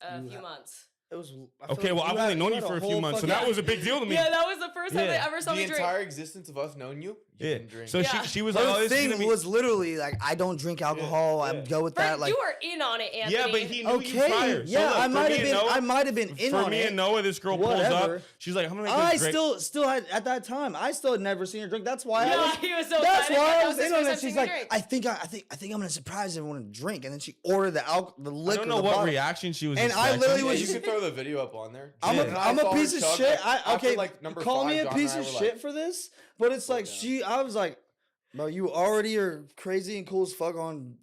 a You few ha- months. It was. I feel Okay, like well I've had- only known you had for a few whole months, so fucking- that was a big deal to me. Yeah, that was the first time Yeah. they ever saw The me drink. entire existence of us knowing you, you Yeah. didn't drink. So Yeah. she was like, Her "Oh, this is thing gonna be." was literally like, I don't drink alcohol. I yeah. go with Frank, that. Like, you were in on it, Anthony. Yeah, but he knew you okay, prior. So yeah, look, I for might me have and been. Noah- I might have been in for on me it. and Noah, this girl pulls Whatever. up. She's like, "I'm gonna make I this great." still had at that time. I still had never seen her drink. That's why. Yeah, I was, he was so that's excited. why That I was was his in on first it. time She's seeing like, me drink. I think I'm gonna surprise everyone to drink, and then she ordered the I liquor. don't know the what bottle. reaction she was And I expecting. literally Yeah, was you just- could throw throw the video up on there. I'm And I a saw her piece of chug, shit. like, after, Okay, like, number call 5, me a John piece and I of were shit like, for this, but it's like down. I was like, bro, you already are crazy and cool as fuck on.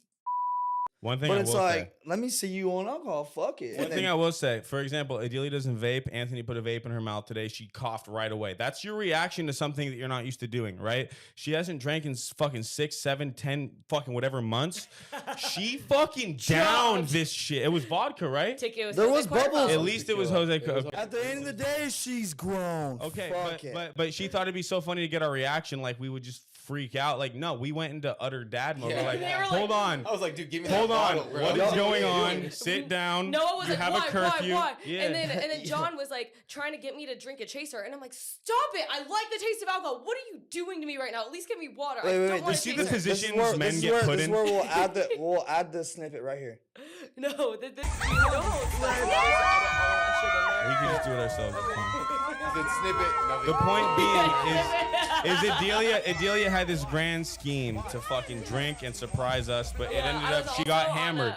One thing But I it's will like, say. let me see you on alcohol. Fuck it. One And thing then- I will say, for example, Adelia doesn't vape. Anthony put a vape in her mouth today. She coughed right away. That's your reaction to something that you're not used to doing, right? She hasn't drank in fucking 6, 7, 10, fucking whatever months. She fucking downed this shit. It was vodka, right? There was bubbles. At least it was Jose. At the end of the day, she's grown. Okay, Fuck it. but she thought it'd be so funny to get our reaction, like we would just freak out. Like, no, we went into utter dad mode. Yeah. We're like, They were hold like- on. I was like, dude, give me Hold that on. bottle, bro. What Yo, is going yo, on? Sit down. Noah was you like, have why, a curfew. why? Yeah. And then John was like trying to get me to drink a chaser, and I'm like, stop it! I like the taste of alcohol. What are you doing to me right now? At least give me water. Wait, I wait, don't wait. want You see a the chaser. positions men this is get where, put this in? is where we'll add the snippet right here. No, no. We can just do it ourselves. It's fine. He said snippet. No, The point being is Adelia had this grand scheme to fucking drink and surprise us, but it ended up she got hammered.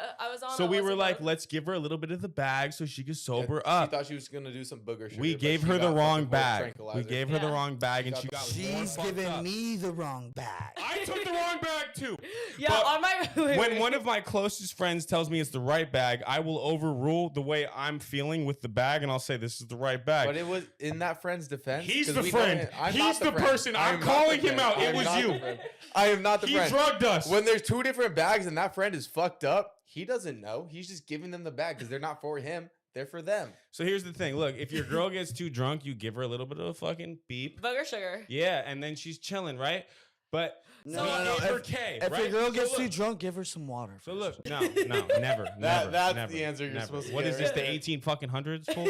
So we were like, let's give her a little bit of the bag so she could sober She up. thought she was gonna do some booger sugar. We but gave she her the got wrong fucking bag. tranquilizer. We gave her the Yeah. wrong bag, and Got she the- got more She's fucked giving up. me the wrong bag. I took the wrong bag too. Yeah, But on my when one of my closest friends tells me it's the right bag, I will overrule the way I'm feeling with the bag, and I'll say this is the right bag. But it was in that friend's defense. He's 'cause the we know friend. him. I'm He's not the friend. person. I I'm am not calling the him friend. out. I It am was not the you. friend. I am not the He friend. drugged us. When there's 2 different bags and that friend is fucked up, he doesn't know. He's just giving them the bag because they're not for him. They're for them. So here's the thing. Look, if your girl gets too drunk, you give her a little bit of a fucking beep. booger sugar. Yeah, and then she's chilling, right? But No, we no, no. gave her K, If right? your girl So gets look- too drunk, give her some water. So look, no, never, never. that's never, the answer you're never. supposed to What get, is this, right? the 18 fucking hundreds, fool?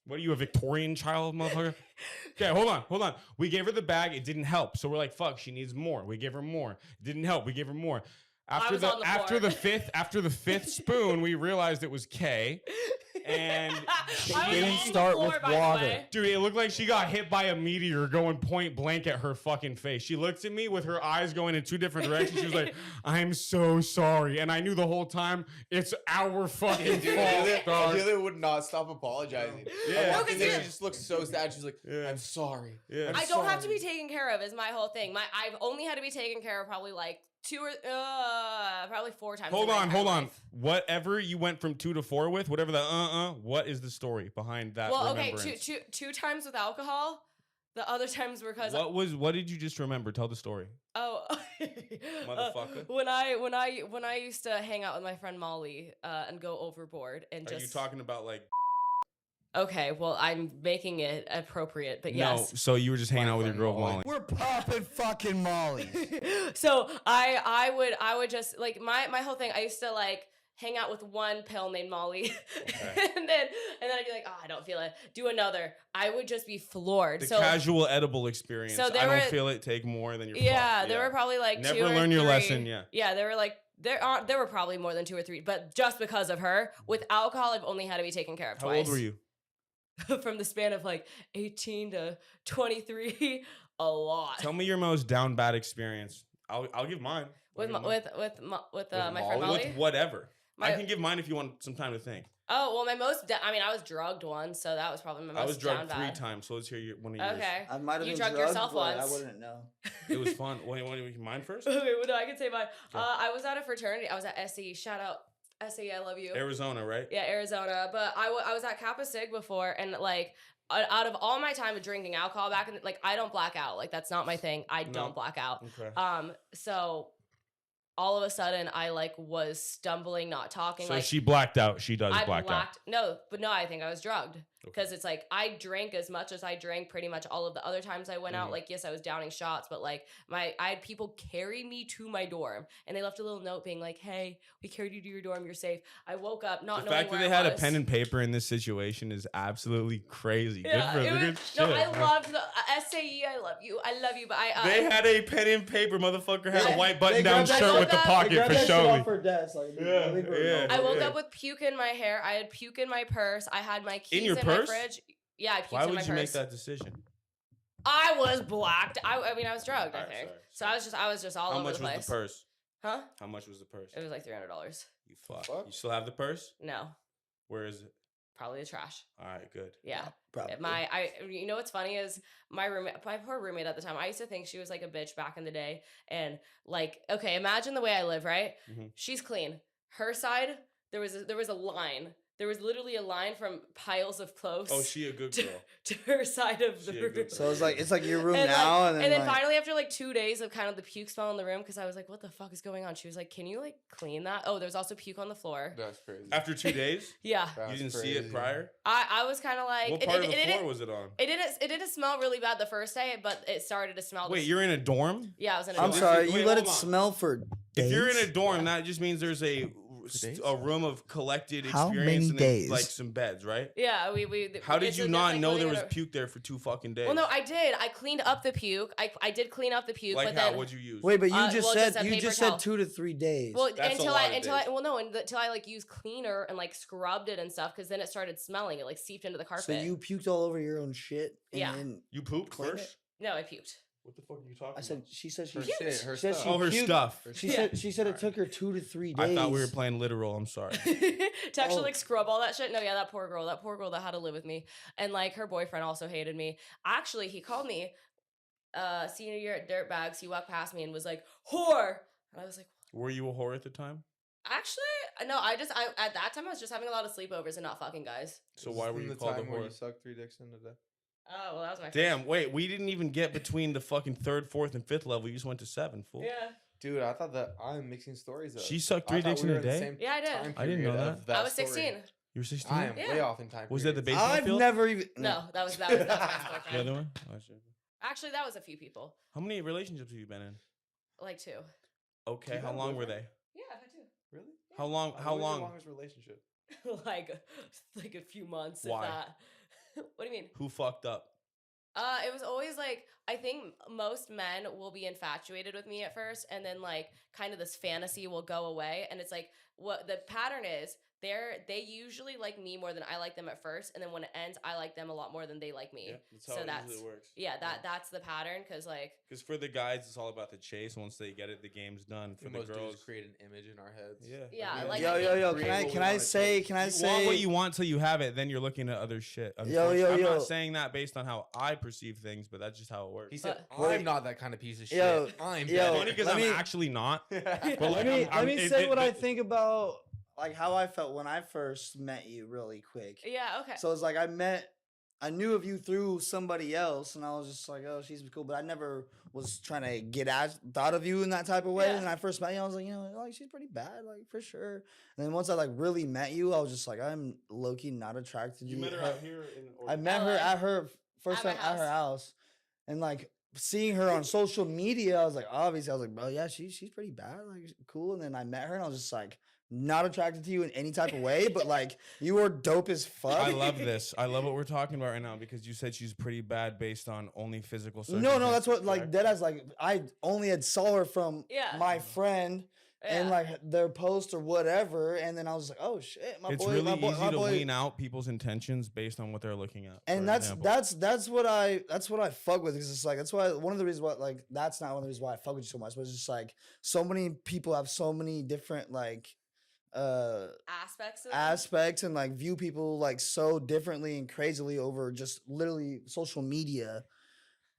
What are you, a Victorian child, motherfucker? Okay, hold on. We gave her the bag. It didn't help. So we're like, fuck, she needs more. We gave her more. It didn't help. We gave her more. After was on the after floor. the fifth spoon, we realized it was K. And I was didn't on the start floor, with by the water. way. dude, it looked like she got hit by a meteor going point blank at her fucking face. She looked at me with her eyes going in 2 different directions. She was like, I'm so sorry. And I knew the whole time, it's our fucking fault, dog. Adelia would not stop apologizing. Yeah. I No, walked 'cause in there, you're- she just looked so sad. She's like, Yeah. I'm sorry. Yeah. I'm I don't have to sorry." be taken care of. Is my whole thing. I've only had to be taken care of probably like 2 or probably 4 times. Hold in my on, entire hold on. life. Whatever you went from 2 to 4 with, whatever the what is the story behind that Well, okay, remembrance? two times with alcohol. The other times were because What did you just remember? Tell the story. oh, Motherfucker. when I used to hang out with my friend Molly and go overboard and Are just you talking about like okay. Well, I'm making it appropriate, but No, yes. so you were just hanging out with your girl Molly. Molly. We're popping fucking Molly. So I would just like my whole thing. I used to like hang out with one pill named Molly, Okay. and then I'd be like, oh, I don't feel it. Do another. I would just be floored. The so casual edible experience. So I there don't were- feel it. Take more than your yeah, there were probably like Never 2 or learn your 3. lesson, yeah. Yeah, there were like there were probably more than 2 or 3, but just because of her, with alcohol, I've only had to be taken care of How twice. old were you? From the span of like 18 to 23, a lot. Tell me your most down bad experience. I'll give mine. with I'll my, give mine. with my friend Molly? Molly. With whatever. I My- can give mine if you want some time to think. Oh well, my most. I mean, I was drugged once, so that was probably my most. I was drugged down 3 bad. times, so let's hear one of yours. Okay. I might have You been drugged drugged, yourself but I once. wouldn't know. It was fun. What mine first? Okay, well, no, I can say mine. I was at a fraternity. I was at SE. Shout out SE. I love you. Arizona, right? Yeah, Arizona. But I was at Kappa Sig before, and like out of all my time of drinking alcohol back in, like I don't black out. Like that's not my thing. I No. don't black out. Okay. So all of a sudden I like was stumbling, not talking. So like she blacked out. She does I black out. blacked. No, but no, I think I was drugged. Because it's like I drank as much as I drank pretty much all of the other times I went out. Mhm. Like, yes, I was downing shots, but like I had people carry me to my dorm, and they left a little note being like, "Hey, we carried you to your dorm. You're safe." I woke up not The knowing fact that where they I had a was. pen and paper in this situation is absolutely crazy. Yeah, Good it for was, good no, shit. I loved the SAE. I love you. But They had a pen and paper. Motherfucker had a Yeah, white they button-down grabbed that- shirt with the they pocket Grab for that shit showing. off her desk, like, Yeah, leave her yeah. alone. I woke Yeah. up with puke in my hair. I had puke in my purse. I had my keys your in purse? my fridge. Yeah, I puked Why in my would you purse. make that decision? I was blacked. I mean, I was drugged. I Alright, think. sorry, So I was just all How over much the was place. the purse? Huh? How much was the purse? It was like $300. You fuck. Fuck. You still have the purse? No. Where is it? Probably the trash. All right, good. Yeah. Probably. You know what's funny is my poor roommate at the time. I used to think she was like a bitch back in the day, and like, okay, imagine the way I live, right? Mhm. She's clean. Her side, there was a line. There was literally a line from piles of clothes. Oh, she a good girl. To her side of the She a room. good So it's like your room And, now, like, and then finally after like 2 days of kind of the puke smell in the room, because I was like, what the fuck is going on? She was like, can you like clean that? Oh, there's also puke on the floor. That's crazy. After 2 days, Yeah. That's you didn't see crazy. it prior. I was kind of like, What part of the floor was it on? It didn't smell really bad the first day, but it started to smell. Wait, you're in a dorm? Yeah, I was in a I'm dorm. sorry, Wait, you let hold it on. smell for days. If you're in a dorm, that just means there's a days? room of collected How experience many and then, days? like some beds, right? Yeah, we. How did it's you just not like know there living was in a- puke there for 2 fucking days? Well, no, I did. I cleaned up the puke. I did clean up the puke, like but how? then What'd you use? Wait, but you well, just just a said paper towel. 2 to 3 days. well That's a until lot I of until I days. well no until I like used cleaner and like scrubbed it and stuff, because then it started smelling. It like seeped into the carpet. so you puked all over your own shit. And Yeah. then You pooped Clean first? it? No, I puked. What the fuck are you talking I said about? she said she Her shit, her she said stuff. she Oh, her puked. stuff. She Yeah. said it took her 2 to 3 days. I thought we were playing literal. I'm sorry. To actually Oh. like scrub all that shit. No, yeah, that poor girl that had to live with me, and like her boyfriend also hated me. Actually, he called me senior year at Dirtbags. He walked past me and was like, whore, and I was like, Were you a whore at the time? actually no, I at that time I was just having a lot of sleepovers and not fucking guys. So why were you the called a time where whore? you sucked 3 dicks in a day? Oh well, that was my Damn, wait, we didn't even get between the fucking 3rd, 4th, and 5th level. You just went to 7, fool. Yeah. Dude, I thought that I'm mixing stories up. She sucked I 3 thought dicks we in were a the day? same Yeah, I did. time I didn't know period of that. I was story. 16. You were 16? I am Yeah. way off in time. Was that the period. baseball I've field? never even No, that was my boyfriend. The other one? Oh, shit. Actually, that was a few people, How many relationships have you been in? like 2. Okay, You how got a long were boyfriend? they? Yeah, I've had 2. Really? How long? What How was your long? longest relationship? like a few months. Why? If that. What do you mean? Who fucked up? It was always like, I think most men will be infatuated with me at first, and then like kind of this fantasy will go away, and it's like what the pattern is. They usually like me more than I like them at first, and then when it ends, I like them a lot more than they like me. that's So how it that's- usually works. Yeah, that's the pattern, because like Because for the guys, it's all about the chase. Once they get it, the game's done. For the Most girls, dudes create an image in our heads. Yeah. Yeah, we like, just I yo, think- can I create what can we I wanna say take. can I you say want what you want till you have it. Then you're looking at other shit. Yo, Unfortunately, I'm yo. not saying that based on how I perceive things, but that's just how it works. He said, But- "I'm not that kind of piece of shit. Yo, I'm yo, better." Funny because let I'm me- actually not. But like, let me I'm- say it- what I it- think about like how I felt when I first met you really quick. yeah, okay. So it's like I knew of you through somebody else, and I was just like, oh, she's cool, but I never was trying to thought of you in that type of way. Yeah. And I first met you, I was like, like she's pretty bad, like for sure. And then once I like really met you, I was just like, I'm low key not attracted to You met her out here in I met her LA. at her first At my time at her house, and like seeing her on social media, I was like, obviously, I was like, bro, yeah, she's pretty bad, like cool. And then I met her, and I was just like, not attracted to you in any type of way, but like you were dope as fuck. I love this. I love what we're talking about right now because you said she's pretty bad based on only physical. No, that's what circumstances, like correct? deadass like I only had saw her from Yeah. my friend and Yeah. like their post or whatever, and then I was like, oh shit, my It's boy, really my boy, easy my to boy. wean out people's intentions based on what they're looking at. And for that's example. that's what I fuck with, because it's like that's why one of the reasons why like that's not one of the reasons why I fuck with you so much, but it's just like so many people have so many different like Aspects of it. aspects and like view people like so differently and crazily over just literally social media.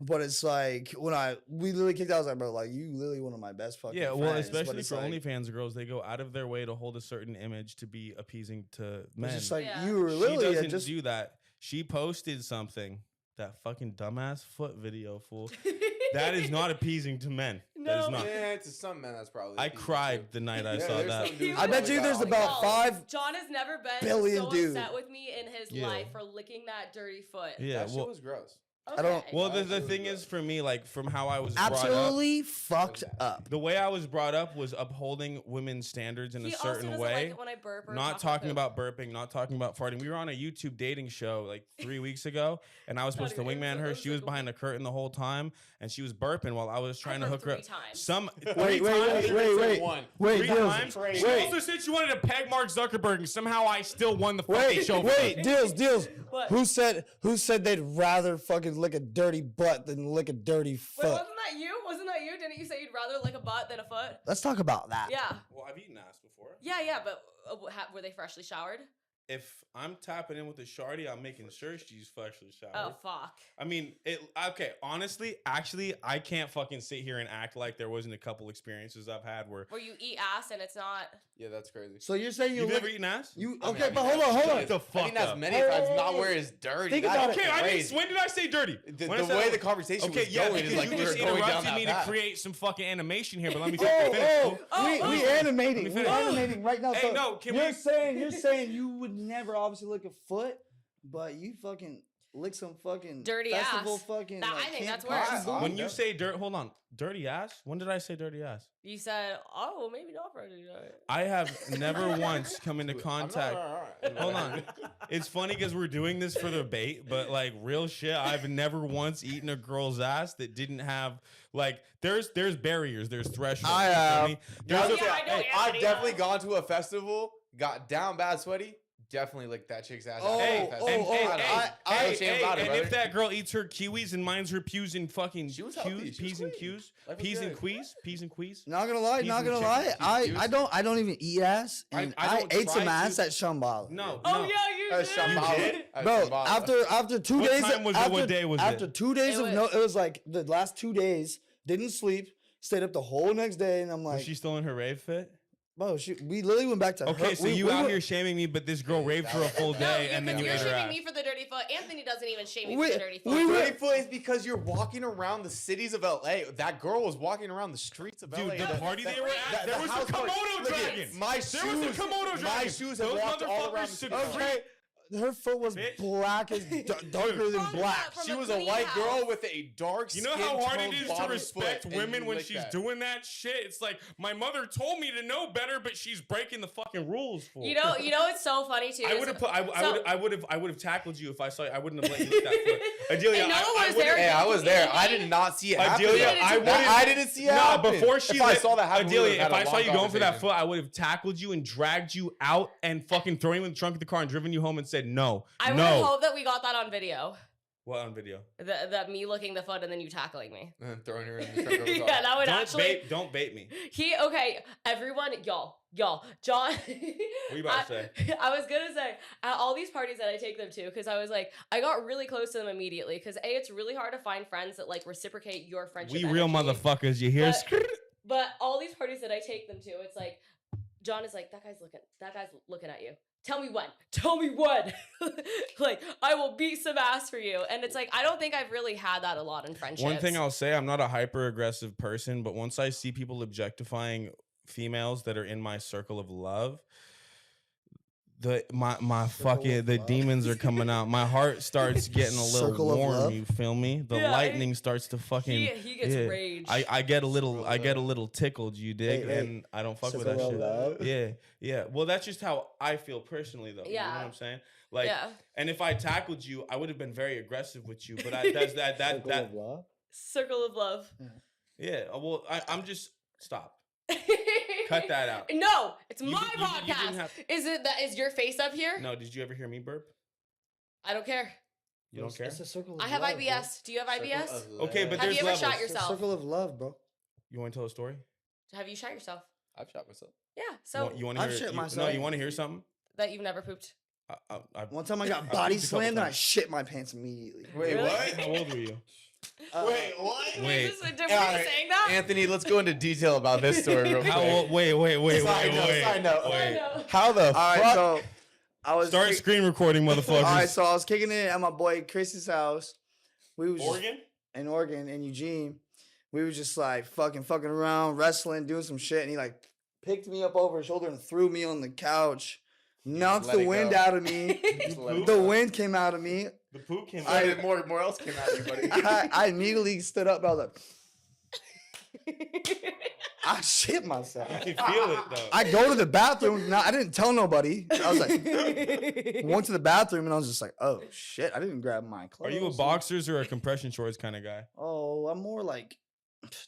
But it's like when we literally kicked out, I was like, bro, like you literally one of my best fucking Yeah, well, friends. But especially it's for like, OnlyFans girls, they go out of their way to hold a certain image to be appeasing to men. it's just like Yeah. you were She literally doesn't just do that. She posted something, that fucking dumbass foot video, fool. That is not appeasing to men. That is No. not. Yeah, to some men, that's probably. I a piece of cried shit. the night I Yeah, saw there's that. some dudes I bet that you got there's all about No, 5 John has never been billion so dudes. upset with me in his Yeah. life for licking that dirty foot. Yeah, That shit well, was gross. I don't- Okay. well, That the shit thing was is, gross. for me, like from how I was brought up, absolutely fucked up. the way I was brought up was upholding women's standards in He a also certain doesn't way. like it when I burp or Not talk talking about burping, not talking about farting. We were on a YouTube dating show like 3 weeks ago, and I was supposed to Not even- wingman it her. was She was like a behind a curtain the whole time, and she was burping while I was trying to hook her burped up. 3 times. Some Wait, three wait, times? wait. One. Wait, Three Deelz, times. Wait. She also said she wanted to peg Mark Zuckerberg, and somehow I still won the fucking show. for her. Deelz. What? Who said they'd rather fucking lick a dirty butt than lick a dirty Wait, foot? wasn't that you? Wasn't that you? Didn't you say you'd rather lick a butt than a foot? Let's talk about that. Yeah. Well, I've eaten ass before. Yeah, but were they freshly showered? if I'm tapping in with a shawty, I'm making sure she's freshly showered. Oh fuck. I mean, okay, honestly, actually, I can't fucking sit here and act like there wasn't a couple experiences I've had where Where you eat ass and it's not. Yeah, that's crazy. So you're saying you've look, ever eaten ass? you I mean, okay? But hold on. Shut the I fuck think that's up. many times not Hey, where it's dirty. think That's about it. Okay, I crazy. didn't, when did I say dirty? The When I said- way the conversation Okay, was yeah, going because is like you we were just going down interrupted that me to path. create some fucking animation here, but let me Oh, finish. we animating. Let me We finish. animating right now. Hey, So no, can you're we- saying you would never obviously lick a foot, but you fucking lick some fucking Dirty festival ass. fucking. That- like, I think camp that's worse. costume. When you say hold on, dirty ass? When did I say dirty ass? You said, oh, maybe not for you. I have never once come into contact. Hold on. It's funny because we're doing this for the bait, but like real shit, I've never once eaten a girl's ass that didn't have like there's barriers, there's thresholds. I you feel have. me? Yeah, There's a- I know I've Anthony definitely has. gone to a festival, got down bad sweaty, definitely licked that chick's ass. Oh, after Hey, the oh, festival. and, oh, hey, I don't know. hey, No shame hey, about it, and brother. if that girl eats her kiwis and minds her pews and fucking She was healthy. She was peas and clean. cues, Life was peas and good. quees, peas and quees. Not gonna lie, Peas not and gonna chicken. lie. Peas. I don't even eat ass, I- and I I, don't ate some try ass to. at Shambhala. No, Oh, no. yeah, you That's did. Shambhala. did? That's Bro, Shambhala. after 2 What days, time was it? after, What day was after it? 2 days It of no, it was like the last 2 days. Didn't sleep, stayed up the whole next day, and I'm Was like, she still in her rave fit? bro, we literally went back to Okay, her. so we, you we out were- here shaming me, but this girl raved for a full No, day and then you you're ate her shaming ass. me for the dirty foot. Anthony doesn't even shame me We- for the dirty foot. we were- Dirty foot is because you're walking around the cities of LA. That girl was walking around the streets of Dude, LA. the party they were at, there was a house party- Komodo Look at dragon. My There was a shoes, Komodo my dragon. shoes have Those walked all around motherfuckers the should city. free- Okay, her foot was Bitch. black as darker than From black. the- She from was the a white house. girl with a dark You know how hard it skin-toned is to bottom respect foot, and women you when lick she's that. doing that shit? It's like my mother told me to know better, but she's breaking the fucking rules for. You know it's so funny too. I is- would have put. so- I would have tackled you if I saw you. I wouldn't have let you lick that foot. Adelia, And no one I was would've- there. Hey, I was there. I did not see it happen. Adelia, I I would've- wouldn't. I didn't see it No, happen. before she. If I lit- saw that happen, we Adelia, would've had if a I saw long you going for that conversation. foot, I would have tackled you and dragged you out and fucking thrown you in the trunk of the car and driven you home and said no, I would have no. hoped that we got that on video. What on video? That me licking the foot and then you tackling me. And then throwing her in the trunk of the car. Yeah, that would actually. Don't bait me. Everyone, y'all, John. What you about to say? I was gonna say at all these parties that I take them to, because I was like, I got really close to them immediately. Because it's really hard to find friends that like reciprocate your friendship. We real energy. motherfuckers. You hear? But all these parties that I take them to, it's like John is like, that guy's looking at you. Tell me when. Like, I will beat some ass for you. And it's like, I don't think I've really had that a lot in friendships. One thing I'll say, I'm not a hyper aggressive person, but once I see people objectifying females that are in my circle of love, my fucking the love. demons are coming out. My heart starts getting a little Circle of warm. love? You feel me? The Yeah, lightning starts to fucking. he gets yeah. rage. I get a little Circle I of get a love. little tickled. You dig? Hey, hey. And I don't fuck with Circle that of shit. love? Yeah. Well, that's just how I feel personally, though. You know Yeah. what I'm saying? Like, yeah. and if I tackled you, I would have been very aggressive with you. But Circle of love. Circle of love. yeah. Well, I'm just stop. Cut that out. No, it's You my didn't- you didn't podcast. have- Is your face up here? No, did you ever hear me burp? I don't care. You don't care? It's a circle of I have love, IBS. Do you have IBS? Okay, but Have you there's ever shot levels. Bro. It's a yourself? circle of love, bro. You want to tell a story? Have you shot yourself? I've shot myself. Yeah. So you want to I've hear? shit No, myself. you want to hear something? that you've never pooped. One time I got I body pooped a couple slammed and I times. shit my pants immediately. Wait, Really? what? How old were you? what? Wait. Is this a different Alright, saying that? Anthony, let's go into detail about this story real quick. How old? Wait. Side note. I know. How the All right, fuck? so I was Start screen recording, all right, motherfuckers. so I was kicking it at my boy Chris's house. We was just- Oregon? in Oregon in Eugene. We was just like fucking around, wrestling, doing some shit, and he like picked me up over his shoulder and threw me on the couch, knocked let the it wind go. out of me. Just let it The go. wind came out of me. The poop came I out. did more else came out of you, buddy. I immediately stood up. I was like, I shit myself. I can feel it though. I go to the bathroom. No, I didn't tell nobody. I was like, went to the bathroom and I was just like, oh shit, I didn't grab my Are clothes. you a boxers or a compression shorts kind of guy? Oh, I'm more like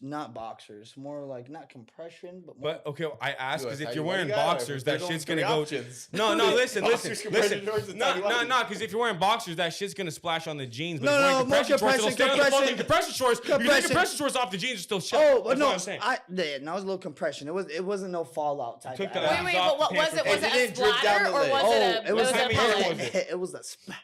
not boxers, more like not compression, but more. But okay, I asked Dude, because I if tell you're you what wearing you got, boxers, they're that going shit's gonna three go. options. No, listen, Boxers, compression shorts, and tell you what. no. Because if you're wearing boxers, that shit's gonna splash on the jeans. But No, if you're no, wearing more compression shorts, it'll stay on the compression. fucking compression shorts. You take Compression. compression shorts off, the jeans are still shut. Oh, but That's no, what I'm saying. no, it was a little compression. It wasn't no fallout type. took of the ass. Wait, off but what the was pants it? with Was the- it It a didn't drip down splatter the or leg. was Oh, it it a? was It was how a many hair pellet. was it? It was a smack.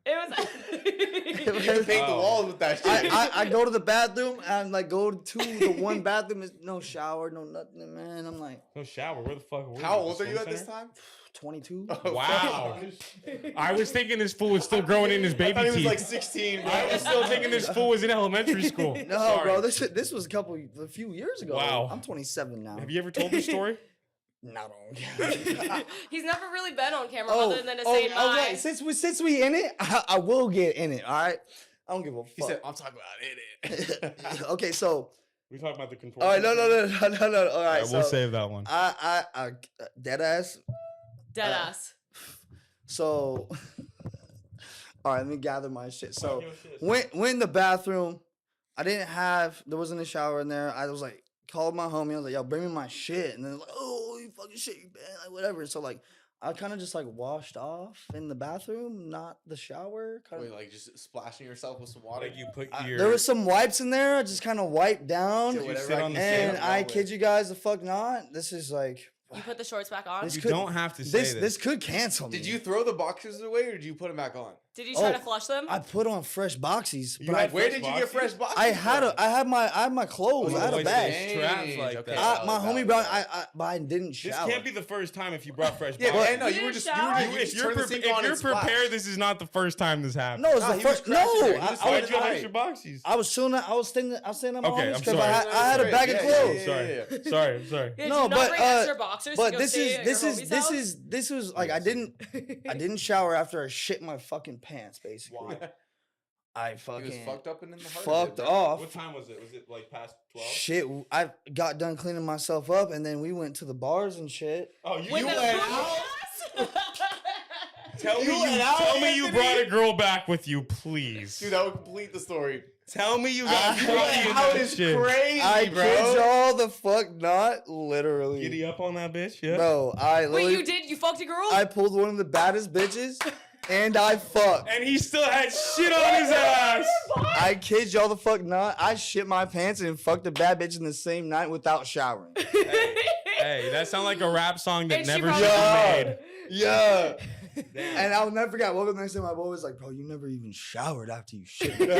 It was. You can paint the Oh. walls with that shit. I go to the bathroom and like go to the one bathroom is no shower, no nothing, man. I'm like No shower. Where the fuck? Were How you? old are you Swim at this center? time? 22. Wow. I was thinking this fool was still growing in his I baby thought he was teeth. like 16, bro. I was still thinking this fool was in elementary school. No, Sorry. bro, this was a few years ago. Wow. I'm 27 now. Have you ever told this story? Not on camera. He's never really been on camera Oh, other than to say bye. okay. Since we in it, I will get in it. All right. I don't give a fuck. He said, I'm talking about it. Okay, so We talking about the control. all right, no. All right, we'll so save that one. I dead ass. Dead ass. So, all right, let me gather my shit. So, your shit. went in the bathroom. There wasn't a shower in there. I was like, called my homie. I was like, yo, bring me my shit. And then like, oh, you fucking shit, you bad, like whatever. So like, I kind of just like washed off in the bathroom, not the shower. Kind Wait, of. like just splashing yourself with some water. Like you put your. There was some wipes in there. I just kind of wiped down. Shit, you whatever sit I on can the say, And I'm I wrong kid with. you guys, the fuck not. This is like, You put the shorts back on. This You could- don't have to say this could cancel me. Did you throw the boxers away or did you put them back on? Did you try Oh, to flush them? I put on fresh boxies, You but had Where fresh did you get boxers? fresh boxers? I had my clothes. Oh, I had a wait, bag. they straps like Okay. that. My Valid, homie valid, brought. valid. But I didn't This shower. can't be the first time if you brought fresh Yeah, boxers. but no, you were didn't just shower? you If you're, just turned the sink if on you're and splashed. prepared, this is not the first time this happened. No, it's Nah, the he was first. crashing No, there. He was Why'd fine. you hide your boxies? I was chilling. I was standing on my Okay, homies I'm because sorry. I had a Right, bag of yeah, clothes. yeah. Sorry, I'm sorry. Yeah, No, did you not but, bring extra boxers to But go this stay at your homie's house? this was like I didn't shower after I shit my fucking pants. Basically, Why? I He was fucking fucked up and in the heart. fucked of it, bro. off. What time was it? Was it like past 12? Shit, I got done cleaning myself up, and then we went to the bars and shit. Oh, you With the went boot out? ass? Tell You went out, tell me you Anthony? brought a girl back with you, please. Dude, that would complete the story. Tell me you got You drunk went in out that is shit. crazy, I bro. kid y'all the fuck not, literally. Giddy up on that bitch, yeah? Bro, I Wait, literally you did? You fucked a girl? I pulled one of the baddest bitches, and I fucked. And he still had shit on his ass. I kid y'all the fuck not. I shit my pants and fucked a bad bitch in the same night without showering. Hey, that sounds like a rap song that And she never probably- should Yeah. be made. Yeah. Damn. And I'll never forget. I woke up the next day, my boy was like, bro, you never even showered after you shit. And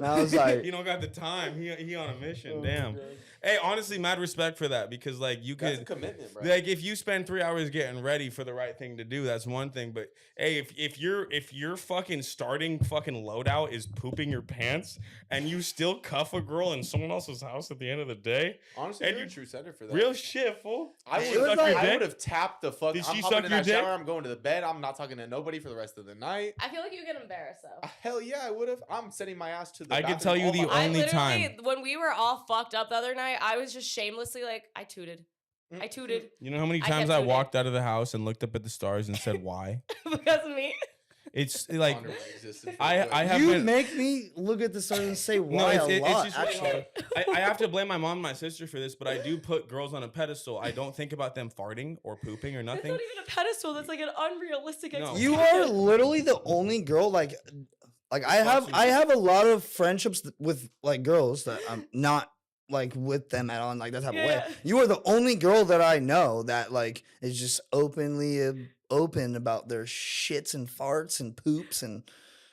I was like, He don't got the time. He on a mission. Oh, Damn. God. Hey, honestly, mad respect for that because like you That's a could commitment, bro. like if you spend 3 hours getting ready for the right thing to do, that's one thing. But hey, if your fucking starting fucking loadout is pooping your pants and you still cuff a girl in someone else's house at the end of the day, Honestly, and you're a you- true sender for that. real shit, fool. I It was would like- have tapped the fuck. Did I'm she hopping suck in your that dick? shower. I'm going to the bed. I'm not talking to nobody for the rest of the night. I feel like you get embarrassed though. Hell yeah, I would have. I'm sending my ass to the. I can bathroom tell you all the my- I only literally, time. when we were all fucked up the other night, I was just shamelessly like, I tooted. I tooted You know how many I times kept I doing it. walked out of the house and looked up at the stars and said why? because of me. It's like Ponder my existence I real quick. have you been make me look at the sun and say no, why it's, a it's lot, just actually. I have to blame my mom and my sister for this, but I do put girls on a pedestal. I don't think about them farting or pooping or That's nothing. not even a pedestal. That's like an unrealistic No. expectation. You are literally the only girl like I have a lot of friendships with like girls that I'm not like with them at all in like that type of way. Yeah. You are the only girl that I know that like is just openly open about their shits and farts and poops and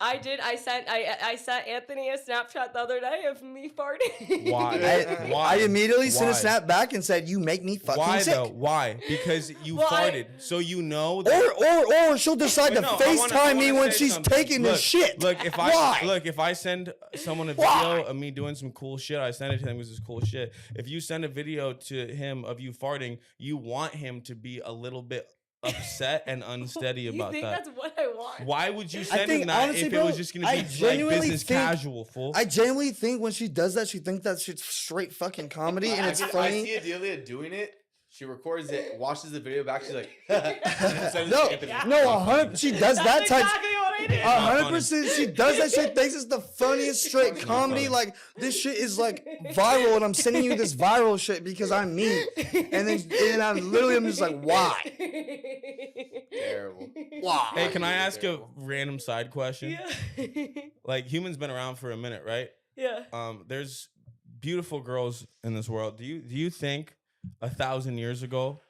I did. I sent Anthony a Snapchat the other day of me farting. Why? I Why? immediately sent a Why? snap back and said, "You make me fucking Why sick." though? Why? Because you Well, farted, so you know that. Or she'll decide Wait, to no, I FaceTime me wanna when say she's something. taking the Look, shit. Look, if Why? I send someone a Why? video of me doing some cool shit, I send it to him with this cool shit. If you send a video to him of you farting, you want him to be a little bit upset and unsteady You about think that. that's what I want? Why would you I send think, him that honestly, if bro, it was just gonna I be like genuinely business think- casual, fool? I genuinely think when she does that, she thinks that shit's straight fucking comedy and it's I funny. see Adelia doing it, She records it, watches the video back. She's like, No, no, 100. She does that That's type. exactly what I do. 100%. She does that shit. Thinks it's the funniest straight comedy. Like this shit is like viral, and I'm sending you this viral shit because I'm me. And I'm just like, why? terrible. Why? Hey, can I Really ask a terrible. random side question? Yeah. Like humans been around for a minute, right? Yeah. There's beautiful girls in this world. Do you think 1,000 years ago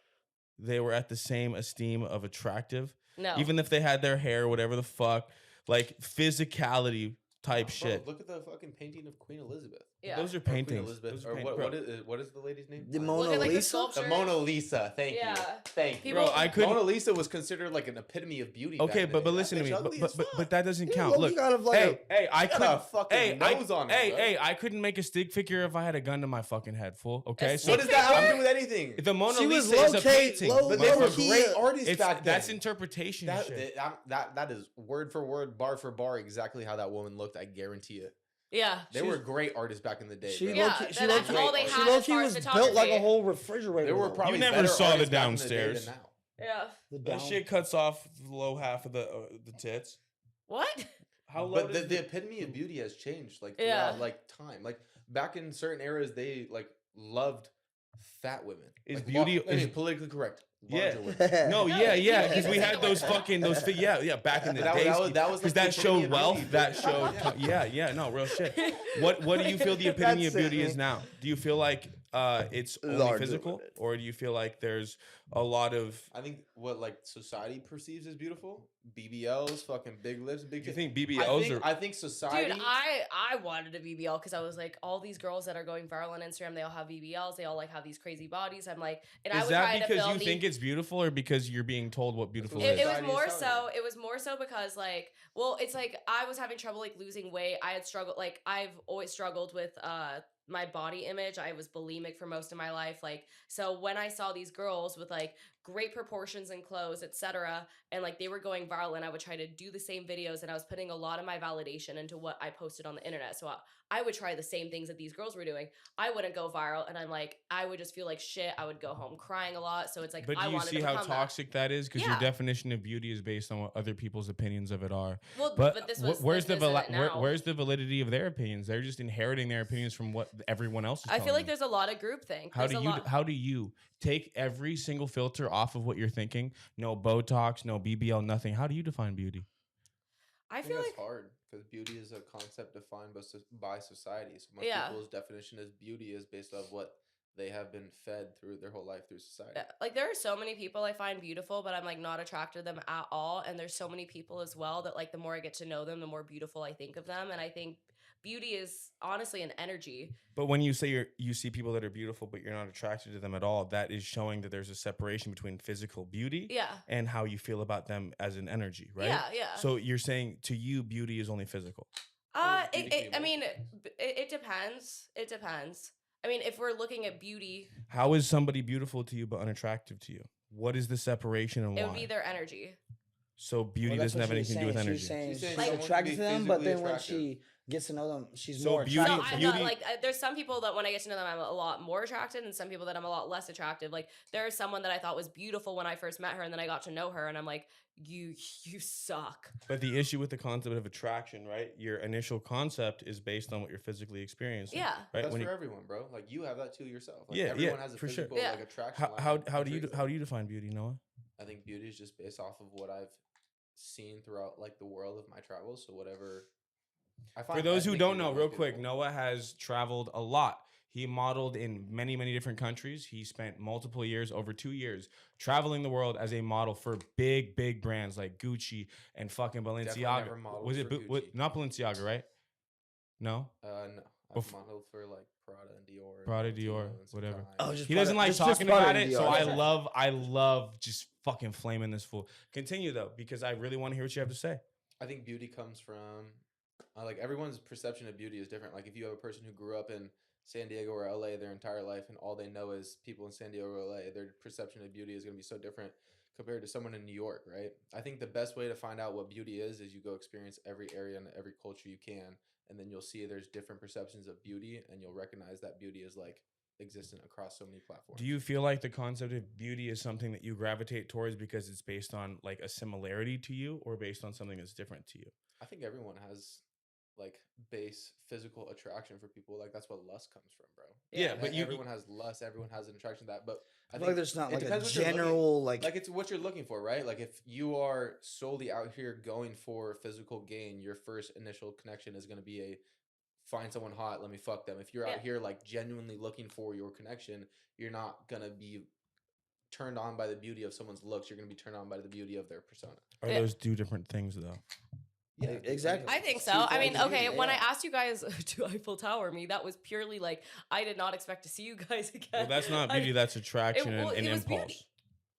they were at the same esteem of attractive? No. Even if they had their hair, whatever the fuck, like physicality type Bro, shit. look at the fucking painting of Queen Elizabeth. Yeah. Those are Or Queen paintings. Elizabeth. Those are Or paint- what, bro. what is the lady's name? The I- Mona Look at like the Lisa? sculpture. The Mona Lisa. Thank Yeah. you. Thank you. People- Bro, I couldn't. Mona Lisa was considered like an epitome of beauty. Okay, back in the but day. listen to That me. bitch ugly as fuck. But that doesn't Yeah, count. look, you Look, gotta have like hey, I Got a couldn't. fucking Hey, nose on her, bro. I couldn't make a stick figure if I had a gun to my fucking head, fool. Okay, A so What does that have to do with anything? the Mona She was Lisa is a low-key- painting. low- But they were low-key, great artists It's, back then. that's interpretation that, shit. that is word for word, bar for bar, exactly how that woman looked. I guarantee it. Yeah. They were great artists back in the day. She bro. Yeah, low-key, she that's low-key, all they she had low-key as far was as built like a photography. whole refrigerator. There were roll. probably never better saw the artists back in day downstairs. than now. Yeah. The That down- shit cuts off the low half of the tits. What? How low? But the epitome of beauty has changed, like Yeah. throughout like time. Like back in certain eras, they like loved fat women. Is Like, beauty- I mean, is- politically correct. Yeah. Larger women. No, No, yeah, yeah, because we yeah. had those fucking yeah, back in the That was- days. that was- that was, Because like, that the showed epitome of wealth. beauty, That bro. showed no, real shit. What do you feel the epitome of That's beauty it, is man. now? Do you feel like it's only Larger physical, women. or do you feel like there's a lot of? I think what like society perceives as beautiful, BBLs, fucking big lips, big. Do you think I BBLs think, are? I think society. Dude, I wanted a BBL because I was like, all these girls that are going viral on Instagram, they all have BBLs. They all like have these crazy bodies. I'm like, and I Is was that trying to because fill you the, think it's beautiful, or because you're being told what beautiful what is? it was Society is more telling so. you. It was more so because like, well, it's like I was having trouble like losing weight. I had struggled. Like I've always struggled with my body image. I was bulimic for most of my life. Like so, when I saw these girls with like great proportions and clothes, etc., and like they were going viral, and I would try to do the same videos, and I was putting a lot of my validation into what I posted on the internet. So I would try the same things that these girls were doing. I wouldn't go viral, and I'm like, I would just feel like shit. I would go home crying a lot. So it's like, But I do you wanted see to how become that. toxic that is? Because Yeah. your definition of beauty is based on what other people's opinions of it are. Well, But, this wh- was where's this the isn't it now. where's the validity of their opinions? They're just inheriting their opinions from what everyone else is. I feel telling like them. there's a lot of groupthink. How do you take every single filter off of what you're thinking? No Botox, no BBL, nothing. How do you define beauty? I I feel think like that's hard because beauty is a concept defined by society. So most Yeah. people's definition as beauty is based off what they have been fed through their whole life through society. like there are so many people I find beautiful, but I'm like not attracted to them at all. And there's so many people as well that like the more I get to know them, the more beautiful I think of them. And I think beauty is honestly an energy. But when you say you see people that are beautiful, but you're not attracted to them at all, that is showing that there's a separation between physical beauty Yeah. and how you feel about them as an energy, right? Yeah. Yeah. So you're saying to you, beauty is only physical. beauty can be I mean, it depends. It depends. I mean, if we're looking at beauty, How is somebody beautiful to you but unattractive to you? What is the separation and it why? would be their energy. So beauty Well, that's doesn't what have she was anything to do with saying. energy. She's saying She's saying she's someone attracted can to be them, but physically then when attractive. she gets to know them, she's So more beauty- attracted. No, to I'm them. not beauty- like there's some people that when I get to know them, I'm a lot more attracted, and some people that I'm a lot less attractive. Like there is someone that I thought was beautiful when I first met her, and then I got to know her, and I'm like, you suck. But the issue with the concept of attraction, right? Your initial concept is based on what you're physically experiencing. Yeah. Right. That's When for you, everyone, bro. Like you have that too yourself. Like, Yeah, yeah, everyone has a for sure. physical Yeah. like attraction. how line how do you traits how them. do you define beauty, Noah? I think beauty is just based off of what I've seen throughout like the world of my travels. So whatever. I For those who ethnic don't beauty know, is real quick, beautiful. Noah has traveled a lot. He modeled in many, many different countries. He spent multiple years, over 2 years, traveling the world as a model for big, big brands like Gucci and fucking never Balenciaga. modeled Was it for What, Gucci. not Balenciaga, right? No, No, I've Bef- modeled for like Prada and Dior. and Prada, Valentino Dior, and some whatever. Dimes. Oh, just he doesn't Prada- like just talking Prada about and it. So Dior. I love just fucking flaming this fool. Continue though, because I really want to hear what you have to say. I think beauty comes from like everyone's perception of beauty is different. Like if you have a person who grew up in San Diego or LA their entire life and all they know is people in San Diego or LA, their perception of beauty is going to be so different compared to someone in New York, right? I think the best way to find out what beauty is you go experience every area and every culture you can, and then you'll see there's different perceptions of beauty and you'll recognize that beauty is like existent across so many platforms. Do you feel like the concept of beauty is something that you gravitate towards because it's based on like a similarity to you, or based on something that's different to you? I think everyone has like base physical attraction for people. Like that's what lust comes from, bro. Yeah, Like, but everyone has lust. Everyone has an attraction to that. But I feel like there's not it like a depends what you're looking- general like it's what you're looking for, right? Like if you are solely out here going for physical gain, your first initial connection is going to be a find someone hot, let me fuck them. If you're out here like genuinely looking for your connection, you're not going to be turned on by the beauty of someone's looks. You're going to be turned on by the beauty of their persona. Are those two different things though? Yeah, exactly. I think It's so. two I mean, forms of okay, beauty, when I yeah. asked you guys to Eiffel Tower me, that was purely like I did not expect to see you guys again. Well, that's not beauty. That's attraction and it was impulse. beauty.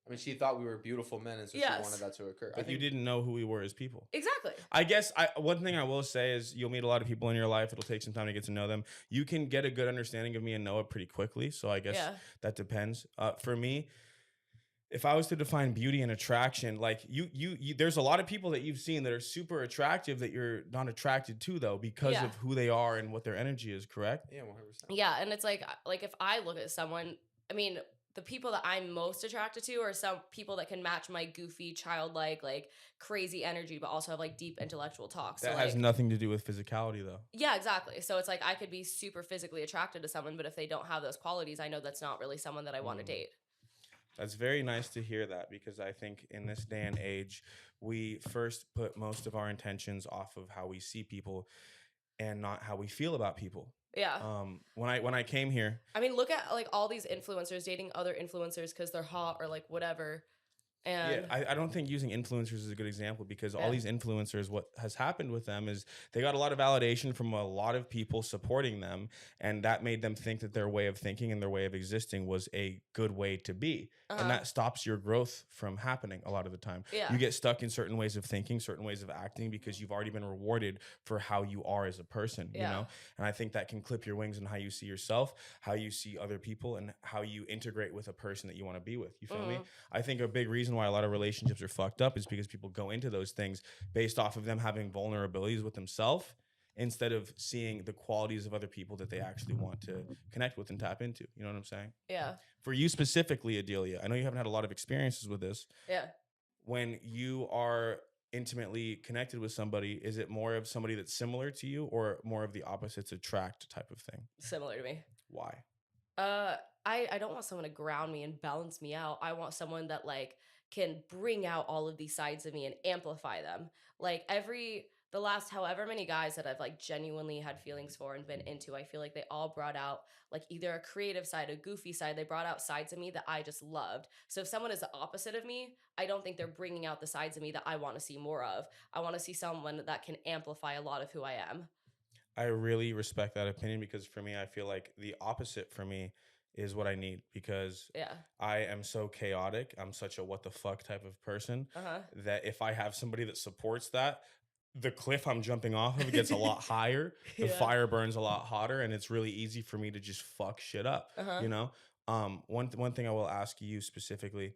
I mean, she thought we were beautiful men, and so Yes. she wanted that to occur. But you didn't know who we were as people. Exactly. I guess one thing I will say is you'll meet a lot of people in your life. It'll take some time to get to know them. You can get a good understanding of me and Noah pretty quickly. So I guess that depends. For me, if I was to define beauty and attraction, like you, there's a lot of people that you've seen that are super attractive that you're not attracted to though because of who they are and what their energy is. Correct? Yeah, 100%. Yeah, and it's like if I look at someone, I mean, the people that I'm most attracted to are some people that can match my goofy, childlike, like crazy energy, but also have like deep intellectual talk. That so has like, nothing to do with physicality though. yeah, exactly. So it's like I could be super physically attracted to someone, but if they don't have those qualities, I know that's not really someone that I want to date. That's very nice to hear that, because I think in this day and age, we first put most of our intentions off of how we see people and not how we feel about people. Yeah. When I came here, I mean, look at like all these influencers dating other influencers because they're hot or like whatever. And I don't think using influencers is a good example, because all these influencers, what has happened with them is they got a lot of validation from a lot of people supporting them, and that made them think that their way of thinking and their way of existing was a good way to be. And that stops your growth from happening a lot of the time. Yeah. You get stuck in certain ways of thinking, certain ways of acting, because you've already been rewarded for how you are as a person, you know? And I think that can clip your wings on how you see yourself, how you see other people, and how you integrate with a person that you want to be with. You feel me? I think a big reason why a lot of relationships are fucked up is because people go into those things based off of them having vulnerabilities with themselves instead of seeing the qualities of other people that they actually want to connect with and tap into. You know what I'm saying? yeah. For you specifically, Adelia, I know you haven't had a lot of experiences with this. Yeah. When you are intimately connected with somebody, is it more of somebody that's similar to you, or more of the opposites attract type of thing? Similar to me. Why? I don't want someone to ground me and balance me out. I want someone that like can bring out all of these sides of me and amplify them. Like the last however many guys that I've like genuinely had feelings for and been into, I feel like they all brought out like either a creative side, a goofy side. They brought out sides of me that I just loved. So if someone is the opposite of me, I don't think they're bringing out the sides of me that I want to see more of. I want to see someone that can amplify a lot of who I am. I really respect that opinion, because for me, I feel like the opposite for me is what I need, because I am so chaotic. I'm such a what the fuck type of person that if I have somebody that supports that, the cliff I'm jumping off of gets a lot higher. The fire burns a lot hotter, and it's really easy for me to just fuck shit up. You know, one thing I will ask you specifically,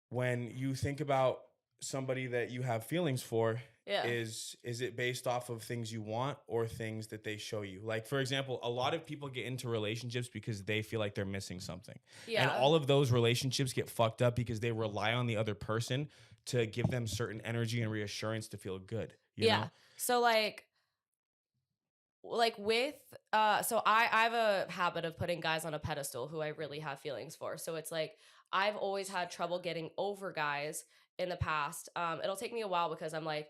when you think about somebody that you have feelings for, is it based off of things you want or things that they show you? Like, for example, a lot of people get into relationships because they feel like they're missing something. And all of those relationships get fucked up because they rely on the other person to give them certain energy and reassurance to feel good. You know? So like with so I have a habit of putting guys on a pedestal who I really have feelings for. So it's like I've always had trouble getting over guys in the past. It'll take me a while because I'm like,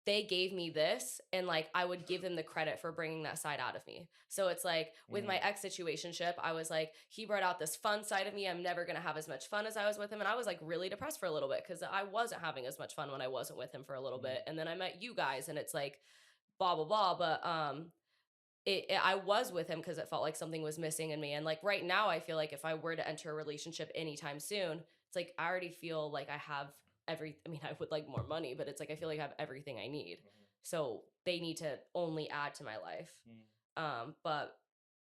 they gave me this, and like I would give them the credit for bringing that side out of me. So it's like with my ex situationship, I was like, he brought out this fun side of me. I'm never gonna have as much fun as I was with him, and I was like really depressed for a little bit because I wasn't having as much fun when I wasn't with him for a little bit. And then I met you guys, and it's like blah blah blah. But I was with him because it felt like something was missing in me. And like right now, I feel like if I were to enter a relationship anytime soon, it's like I already feel like I have I mean, I would like more money, but it's like I feel like I have everything I need. So they need to only add to my life. But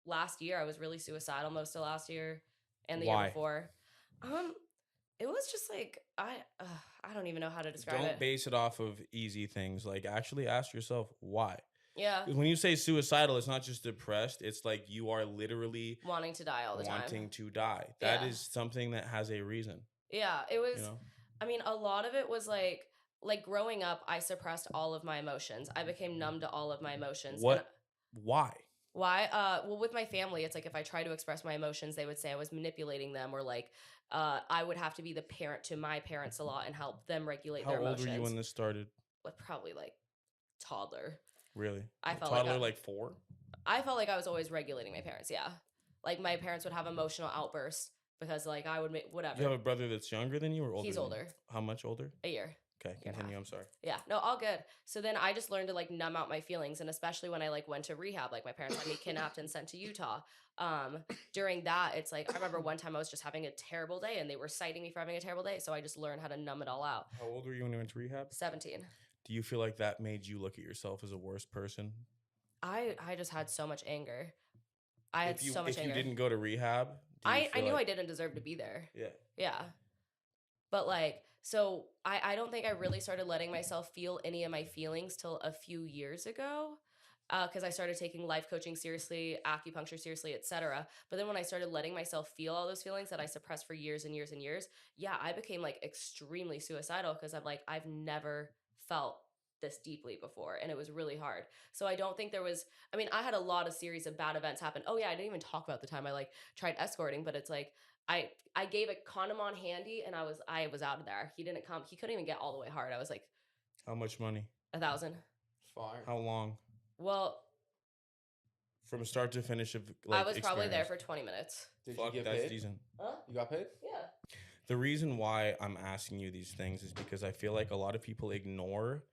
last year I was really suicidal most of last year and the year before. It was just like I don't even know how to describe it. Don't base it off of easy things. Like, actually ask yourself why. Yeah. 'Cause when you say suicidal, it's not just depressed. It's like you are literally Wanting to die all the wanting time. to die. That Yeah. is something that has a reason. Yeah. It was, You know, I mean, a lot of it was like growing up, I suppressed all of my emotions. I became numb to all of my emotions. And what? Why? why? Well, with my family, it's like if I try to express my emotions, they would say I was manipulating them, or like I would have to be the parent to my parents a lot and help them regulate How their old emotions. were you when this started? Like probably like toddler. Really? I felt like Toddler, I- like 4? I felt like I was always regulating my parents. Yeah, like my parents would have emotional outbursts because like I would make whatever. You have a brother that's younger than you or older? He's than you? older. How much older? A year. Okay, and a continue. half. I'm sorry. Yeah, no, all good. So then I just learned to like numb out my feelings, and especially when I like went to rehab, like my parents had me kidnapped and sent to Utah. During that, it's like I remember one time I was just having a terrible day, and they were citing me for having a terrible day. So I just learned how to numb it all out. How old were you when you went to rehab? 17. Do you feel like that made you look at yourself as a worse person? I just had so much anger. I had so much if anger. you didn't go to rehab, I knew I didn't deserve to be there. Yeah. Yeah. But like, so I don't think I really started letting myself feel any of my feelings till a few years ago. Because I started taking life coaching seriously, acupuncture seriously, etc. But then when I started letting myself feel all those feelings that I suppressed for years and years and years, yeah, I became like extremely suicidal because I'm like, I've never felt this deeply before, and it was really hard. So I don't think there was, I mean, I had a lot of series of bad events happen. Oh yeah, I didn't even talk about the time I like tried escorting, but it's like I gave a condom on handy and I was out of there. He didn't come. He couldn't even get all the way hard. I was like How much money? 1,000. Fire. How long? Well, From start to finish of like I was probably there experience? for 20 minutes. Did Fuck, you get that's paid? decent. Huh? You got paid? Yeah. The reason why I'm asking you these things is because I feel like a lot of people ignore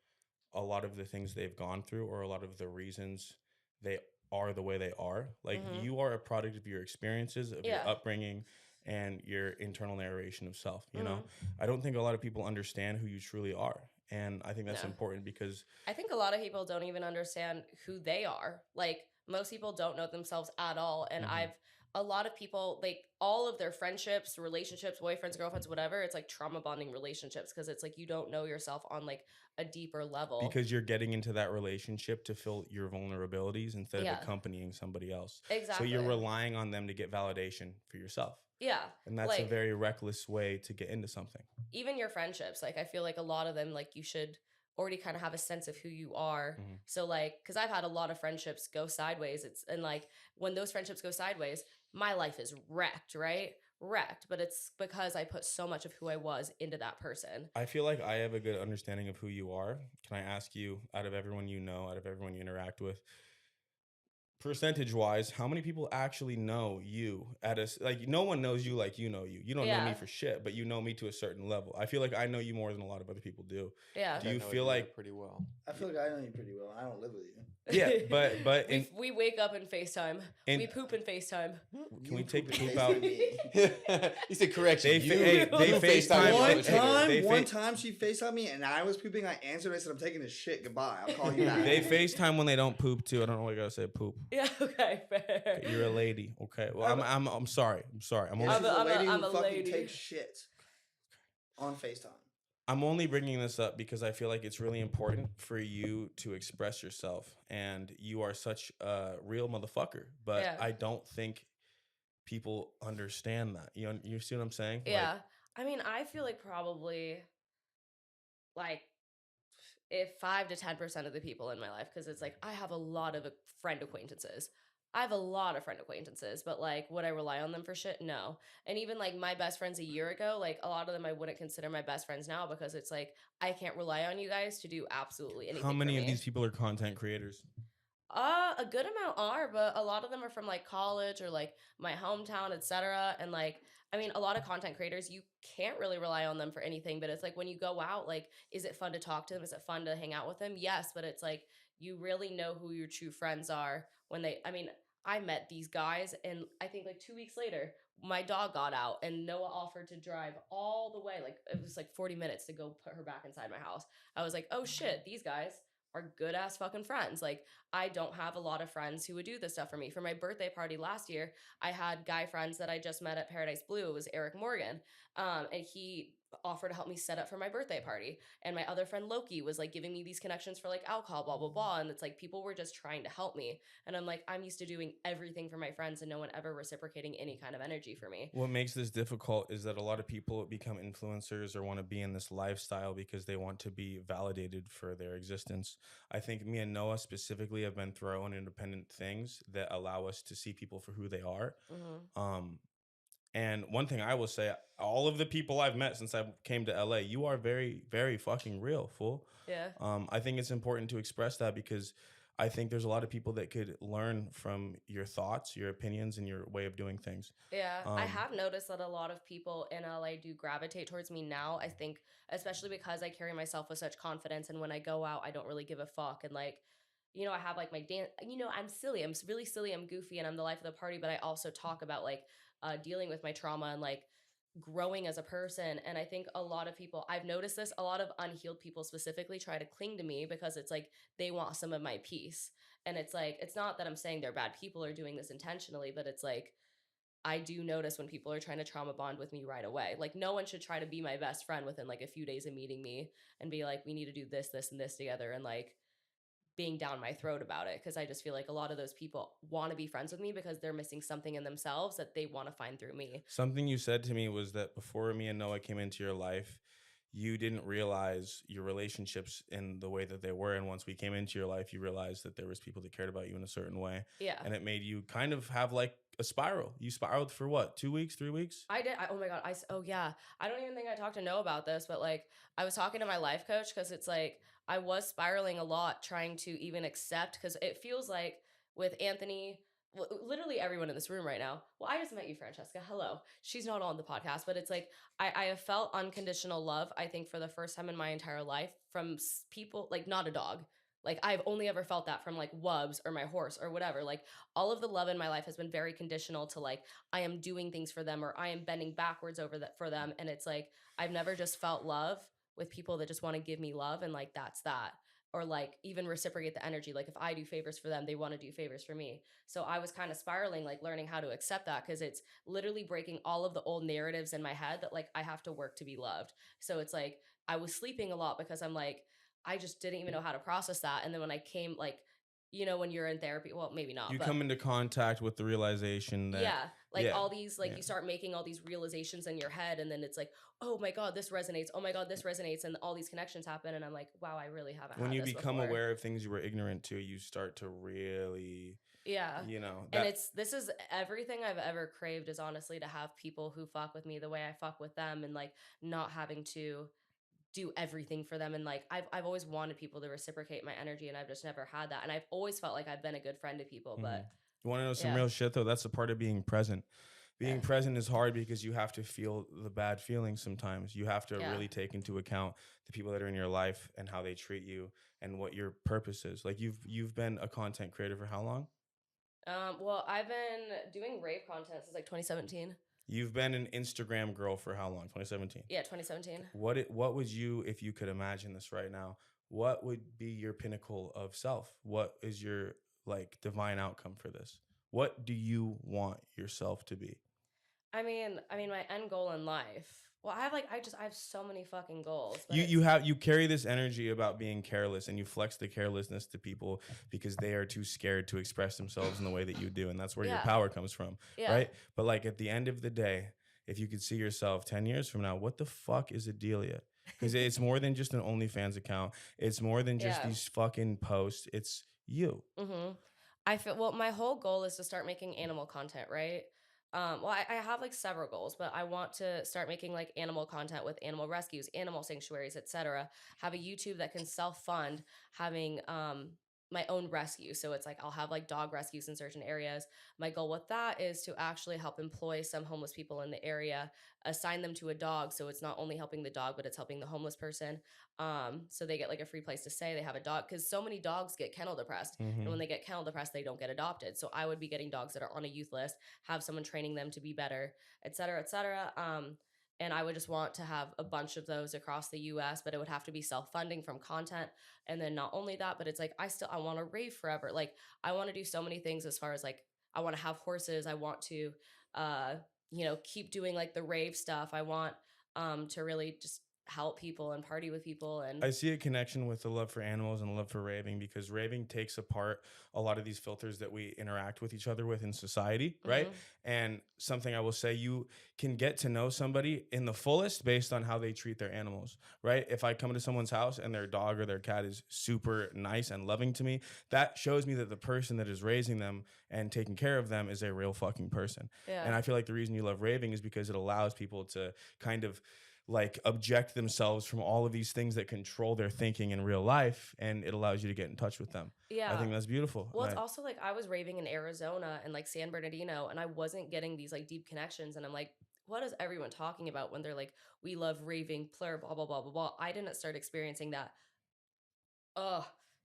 a lot of the things they've gone through or a lot of the reasons they are the way they are. Like Mhm. you are a product of your experiences, of your Yeah. upbringing, and your internal narration of self. You know, Mhm. I don't think a lot of people understand who you truly are. And I think that's No. important because I think a lot of people don't even understand who they are. Like most people don't know themselves at all. And Mhm. a lot of people, like all of their friendships, relationships, boyfriends, girlfriends, whatever, it's like trauma bonding relationships because it's like you don't know yourself on like a deeper level. because you're getting into that relationship to fill your vulnerabilities instead Yeah. of accompanying somebody else. Exactly. So you're relying on them to get validation for yourself. Yeah. And that's a Like- very reckless way to get into something. Even your friendships, like I feel like a lot of them, like you should already kind of have a sense of who you are. Mhm. So like, because I've had a lot of friendships go sideways. And like when those friendships go sideways, my life is wrecked, right? Wrecked. But it's because I put so much of who I was into that person. I feel like I have a good understanding of who you are. Can I ask you, out of everyone you know, out of everyone you interact with, percentage wise, how many people actually know you like no one knows you like you know you. You don't know me Yeah. for shit, but you know me to a certain level. I feel like I know you more than a lot of other people do. Yeah. Do you I know feel like pretty well? I feel like I know you pretty well. I don't live with you. yeah, but we wake up in FaceTime. in- We poop in FaceTime. can we take the poop poop out? You said correction. They you, hey, they you FaceTime me you. all One the time. time, They one fa- time she FaceTimed me and I was pooping. I answered. I said, "I'm taking a shit. Goodbye. I'll call you back." They FaceTime when they don't poop too. I don't know why I gotta say poop. Yeah, okay, fair. You're a lady. Okay. Well, I'm sorry. I'm sorry. I'm Yeah, only, I'm she's a lady I'm who a fucking lady. takes shit on FaceTime. I'm only bringing this up because I feel like it's really important for you to express yourself, and you are such a real motherfucker. But Yeah. I don't think people understand that. You see what I'm saying? Yeah. I mean, I feel like probably like if 5 to 10% of the people in my life, because it's like I have a lot of friend acquaintances. I have a lot of friend acquaintances, but like would I rely on them for shit? No. And even like my best friends a year ago, like a lot of them I wouldn't consider my best friends now because it's like I can't rely on you guys to do absolutely anything. How many for of me. these people are content creators? A good amount are, but a lot of them are from like college or like my hometown, etc. And like, I mean, a lot of content creators, you can't really rely on them for anything. But it's like when you go out, like, is it fun to talk to them? Is it fun to hang out with them? Yes, but it's like you really know who your true friends are when they. I mean, I met these guys, and I think like 2 weeks later, my dog got out, and Noah offered to drive all the way. Like it was like 40 minutes to go put her back inside my house. I was like, oh shit, these guys are good ass fucking friends. Like I don't have a lot of friends who would do this stuff for me. For my birthday party last year, I had guy friends that I just met at Paradise Blue. It was Eric Morgan. And he offer to help me set up for my birthday party. And my other friend Loki was like giving me these connections for like alcohol, blah, blah, blah. And it's like people were just trying to help me. And I'm like, I'm used to doing everything for my friends and no one ever reciprocating any kind of energy for me. What makes this difficult is that a lot of people become influencers or want to be in this lifestyle because they want to be validated for their existence. I think me and Noah specifically have been through our own independent things that allow us to see people for who they are. Mm-hmm. And one thing I will say, all of the people I've met since I came to LA, you are very, very fucking real, fool. Yeah. I think it's important to express that because I think there's a lot of people that could learn from your thoughts, your opinions, and your way of doing things. Yeah, I Um, have noticed that a lot of people in LA do gravitate towards me now. I think, especially because I carry myself with such confidence, and when I go out, I don't really give a fuck. And like, I have like my dance. I'm silly. Really silly. I'm goofy, and I'm the life of the party. But I also talk about like dealing with my trauma and like growing as a person. And I think a lot of people, I've noticed this. A lot of unhealed people specifically try to cling to me because it's like they want some of my peace. And it's like it's not that I'm saying they're bad people or doing this intentionally, but it's like I do notice when people are trying to trauma bond with me right away. Like no one should try to be my best friend within like a few days of meeting me and be like, we need to do this, this, and this together, and like being down my throat about it. Cause I just feel like a lot of those people want to be friends with me because they're missing something in themselves that they want to find through me. Something you said to me was that before me and Noah came into your life, you didn't realize your relationships in the way that they were. And once we came into your life, you realized that there was people that cared about you in a certain way. Yeah. And it made you kind of have like a spiral. You spiraled for what, 2 weeks, 3 weeks? I did. Oh my God. Oh yeah. I don't even think I talked to Noah about this, but like I was talking to my life coach because it's like I was spiraling a lot trying to even accept because it feels like with Anthony, literally everyone in this room right now. Well, I just met you, Francesca. Hello. She's not on the podcast, but it's like I have felt unconditional love, I think, for the first time in my entire life from people, like not a dog. Like I've only ever felt that from like Wubs or my horse or whatever. Like all of the love in my life has been very conditional to like I am doing things for them or I am bending backwards over that for them. And it's like I've never just felt love with people that just want to give me love and like that's that. Or like even reciprocate the energy. Like if I do favors for them, they want to do favors for me. So I was kind of spiraling, like learning how to accept that because it's literally breaking all of the old narratives in my head that like I have to work to be loved. So it's like I was sleeping a lot because I'm like, I just didn't even know how to process that. And then when I came like, when you're in therapy, well, maybe not. You but come into contact with the realization that yeah, like yeah, all these, like yeah. you start making all these realizations in your head, and then it's like, oh my God, this resonates. Oh my God, this resonates, and all these connections happen, and I'm like, wow, I really haven't. When had you this become before. aware of things you were ignorant to, you start to really, Yeah. that, And this is everything I've ever craved is honestly to have people who fuck with me the way I fuck with them, and like not having to do everything for them. And like I've always wanted people to reciprocate my energy, and I've just never had that. And I've always felt like I've been a good friend to people, but you want to know some yeah. real shit though? That's a part of being present. Being Yeah. present is hard because you have to feel the bad feelings sometimes. You have to Yeah. really take into account the people that are in your life and how they treat you and what your purpose is. Like you've been a content creator for how long? Well, I've been doing rave content since like 2017. You've been an Instagram girl for how long? 2017. Yeah, 2017. What would you, if you could imagine this right now, what would be your pinnacle of self? What is your like divine outcome for this? What do you want yourself to be? I mean, my end goal in life. Well, I have so many fucking goals. But You carry this energy about being careless, and you flex the carelessness to people because they are too scared to express themselves in the way that you do, and that's where your Yeah. power comes from, Yeah. right? But like at the end of the day, if you could see yourself 10 years from now, what the fuck is Adelia? Because it's more than just an OnlyFans account. It's more than just Yeah. these fucking posts. It's you. Mm-hmm. I feel well. My whole goal is to start making animal content, right? Well, I have like several goals, but I want to start making like animal content with animal rescues, animal sanctuaries, etc. Have a YouTube that can self-fund having my own rescue. So it's like I'll have like dog rescues in certain areas. My goal with that is to actually help employ some homeless people in the area, assign them to a dog, so it's not only helping the dog, but it's helping the homeless person. So they get like a free place to stay. They have a dog because so many dogs get kennel depressed. And when they get kennel depressed, they don't get adopted. So I would be getting dogs that are on a youth list, have someone training them to be better, et cetera, et cetera. And I would just want to have a bunch of those across the US, but it would have to be self-funding from content. And then not only that, but it's like I want to rave forever. Like I want to do so many things as far as like I want to have horses. I want to keep doing like the rave stuff. I want to really just help people and party with people. And I see a connection with the love for animals and the love for raving, because raving takes apart a lot of these filters that we interact with each other with in society, right? Mhm. And something I will say, you can get to know somebody in the fullest based on how they treat their animals, right? If I come to someone's house and their dog or their cat is super nice and loving to me, that shows me that the person that is raising them and taking care of them is a real fucking person. yeah. And I feel like the reason you love raving is because it allows people to kind of like object themselves from all of these things that control their thinking in real life, and it allows you to get in touch with them. yeah. I think that's beautiful. Well, it's And also like I was raving in Arizona and like San Bernardino, and I wasn't getting these like deep connections. And I'm like, what is everyone talking about when they're like, we love raving, plur, blah, blah, blah, blah, blah. I didn't start experiencing that.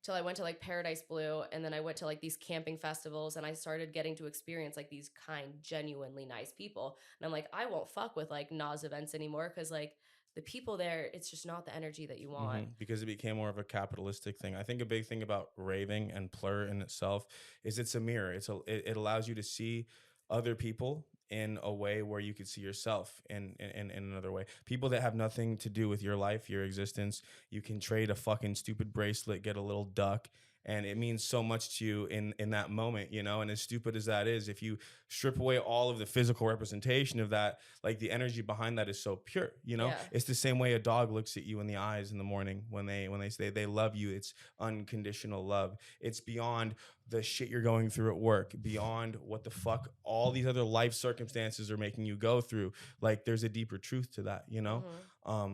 Till I went to like Paradise Blue, and then I went to like these camping festivals, and I started getting to experience like these kind, genuinely nice people. And I'm like, I won't fuck with like Nas events anymore, because like the people there, it's just not the energy that you want. because it became more of a capitalistic thing. I think a big thing about raving and plur in itself is it's a mirror. It allows you to see other people in a way where you could see yourself in another way. People that have nothing to do with your life, your existence. You can trade a fucking stupid bracelet, get a little duck, and it means so much to you in that moment, you know. And as stupid as that is, if you strip away all of the physical representation of that, like the energy behind that is so pure, you know. Yeah. It's the same way a dog looks at you in the eyes in the morning when they say they love you. It's unconditional love. It's beyond the shit you're going through at work, beyond what the fuck all these other life circumstances are making you go through. Like there's a deeper truth to that, you know.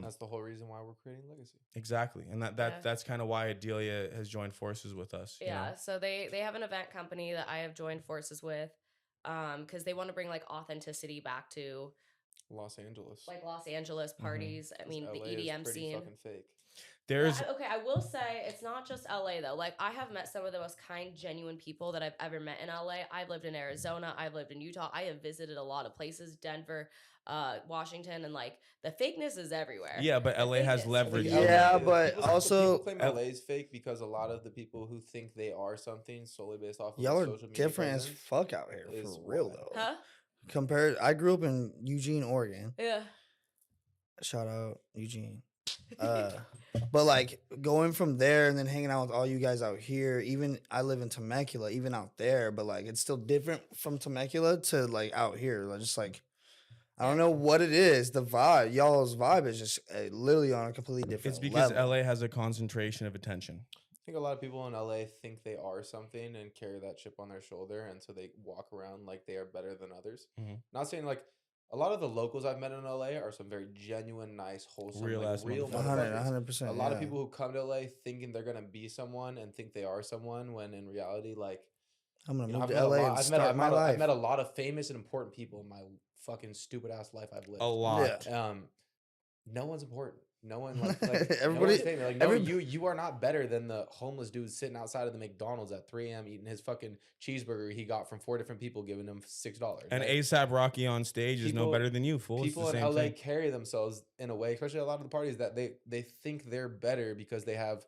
That's the whole reason why we're creating legacy. Exactly. And that's kind of why Adelia has joined forces with us. you Yeah, know? so they have an event company that I have joined forces with, because they want to bring like authenticity back to Los Angeles. like Los Angeles parties. I 'Cause mean, the LA is EDM pretty scene. fucking fake. There's Okay, I will say it's not just LA though. Like I have met some of the most kind, genuine people that I've ever met in LA. I've lived in Arizona, I've lived in Utah, I have visited a lot of places, Denver, Washington, and like the fakeness is everywhere. yeah, but The LA has fakeness. leverage. Yeah, LA but people also- claim LA is fake because a lot of the people who think they are something solely based off of Y'all their are social media different as presence fuck out here, is for real why. though. Huh? Compared, I grew up in Eugene, Oregon. Yeah. Shout out Eugene. But like going from there and then hanging out with all you guys out here, even I live in Temecula, even out there, but like it's still different from Temecula to like out here. Like, just like I don't know what it is. The vibe, y'all's vibe is just literally on a completely different. It's because level. LA has a concentration of attention. I think a lot of people in LA think they are something and carry that chip on their shoulder, and so they walk around like they are better than others. Mhm. Not saying like a lot of the locals I've met in LA are some very genuine, nice, wholesome, Real like, ass real motherfuckers. motherfuckers. 100%. A lot of people who come to LA thinking they're gonna be someone and think they are someone, when in reality, like I'm gonna you know, move I've to met a LA lot- and I've met a- start I've my met a- I've life. met a lot of famous and important people in my fucking stupid ass life I've lived. A lot. No one's important. No one like Everybody- no one's famous. Like no, every- you are not better than the homeless dude sitting outside of the McDonald's at 3 a.m. eating his fucking cheeseburger he got from 4 different people giving him $6. And Like, ASAP Rocky on stage is no People- better than you, fool. It's people the in same LA thing. carry themselves in a way, especially a lot of the parties, that they think they're better because they have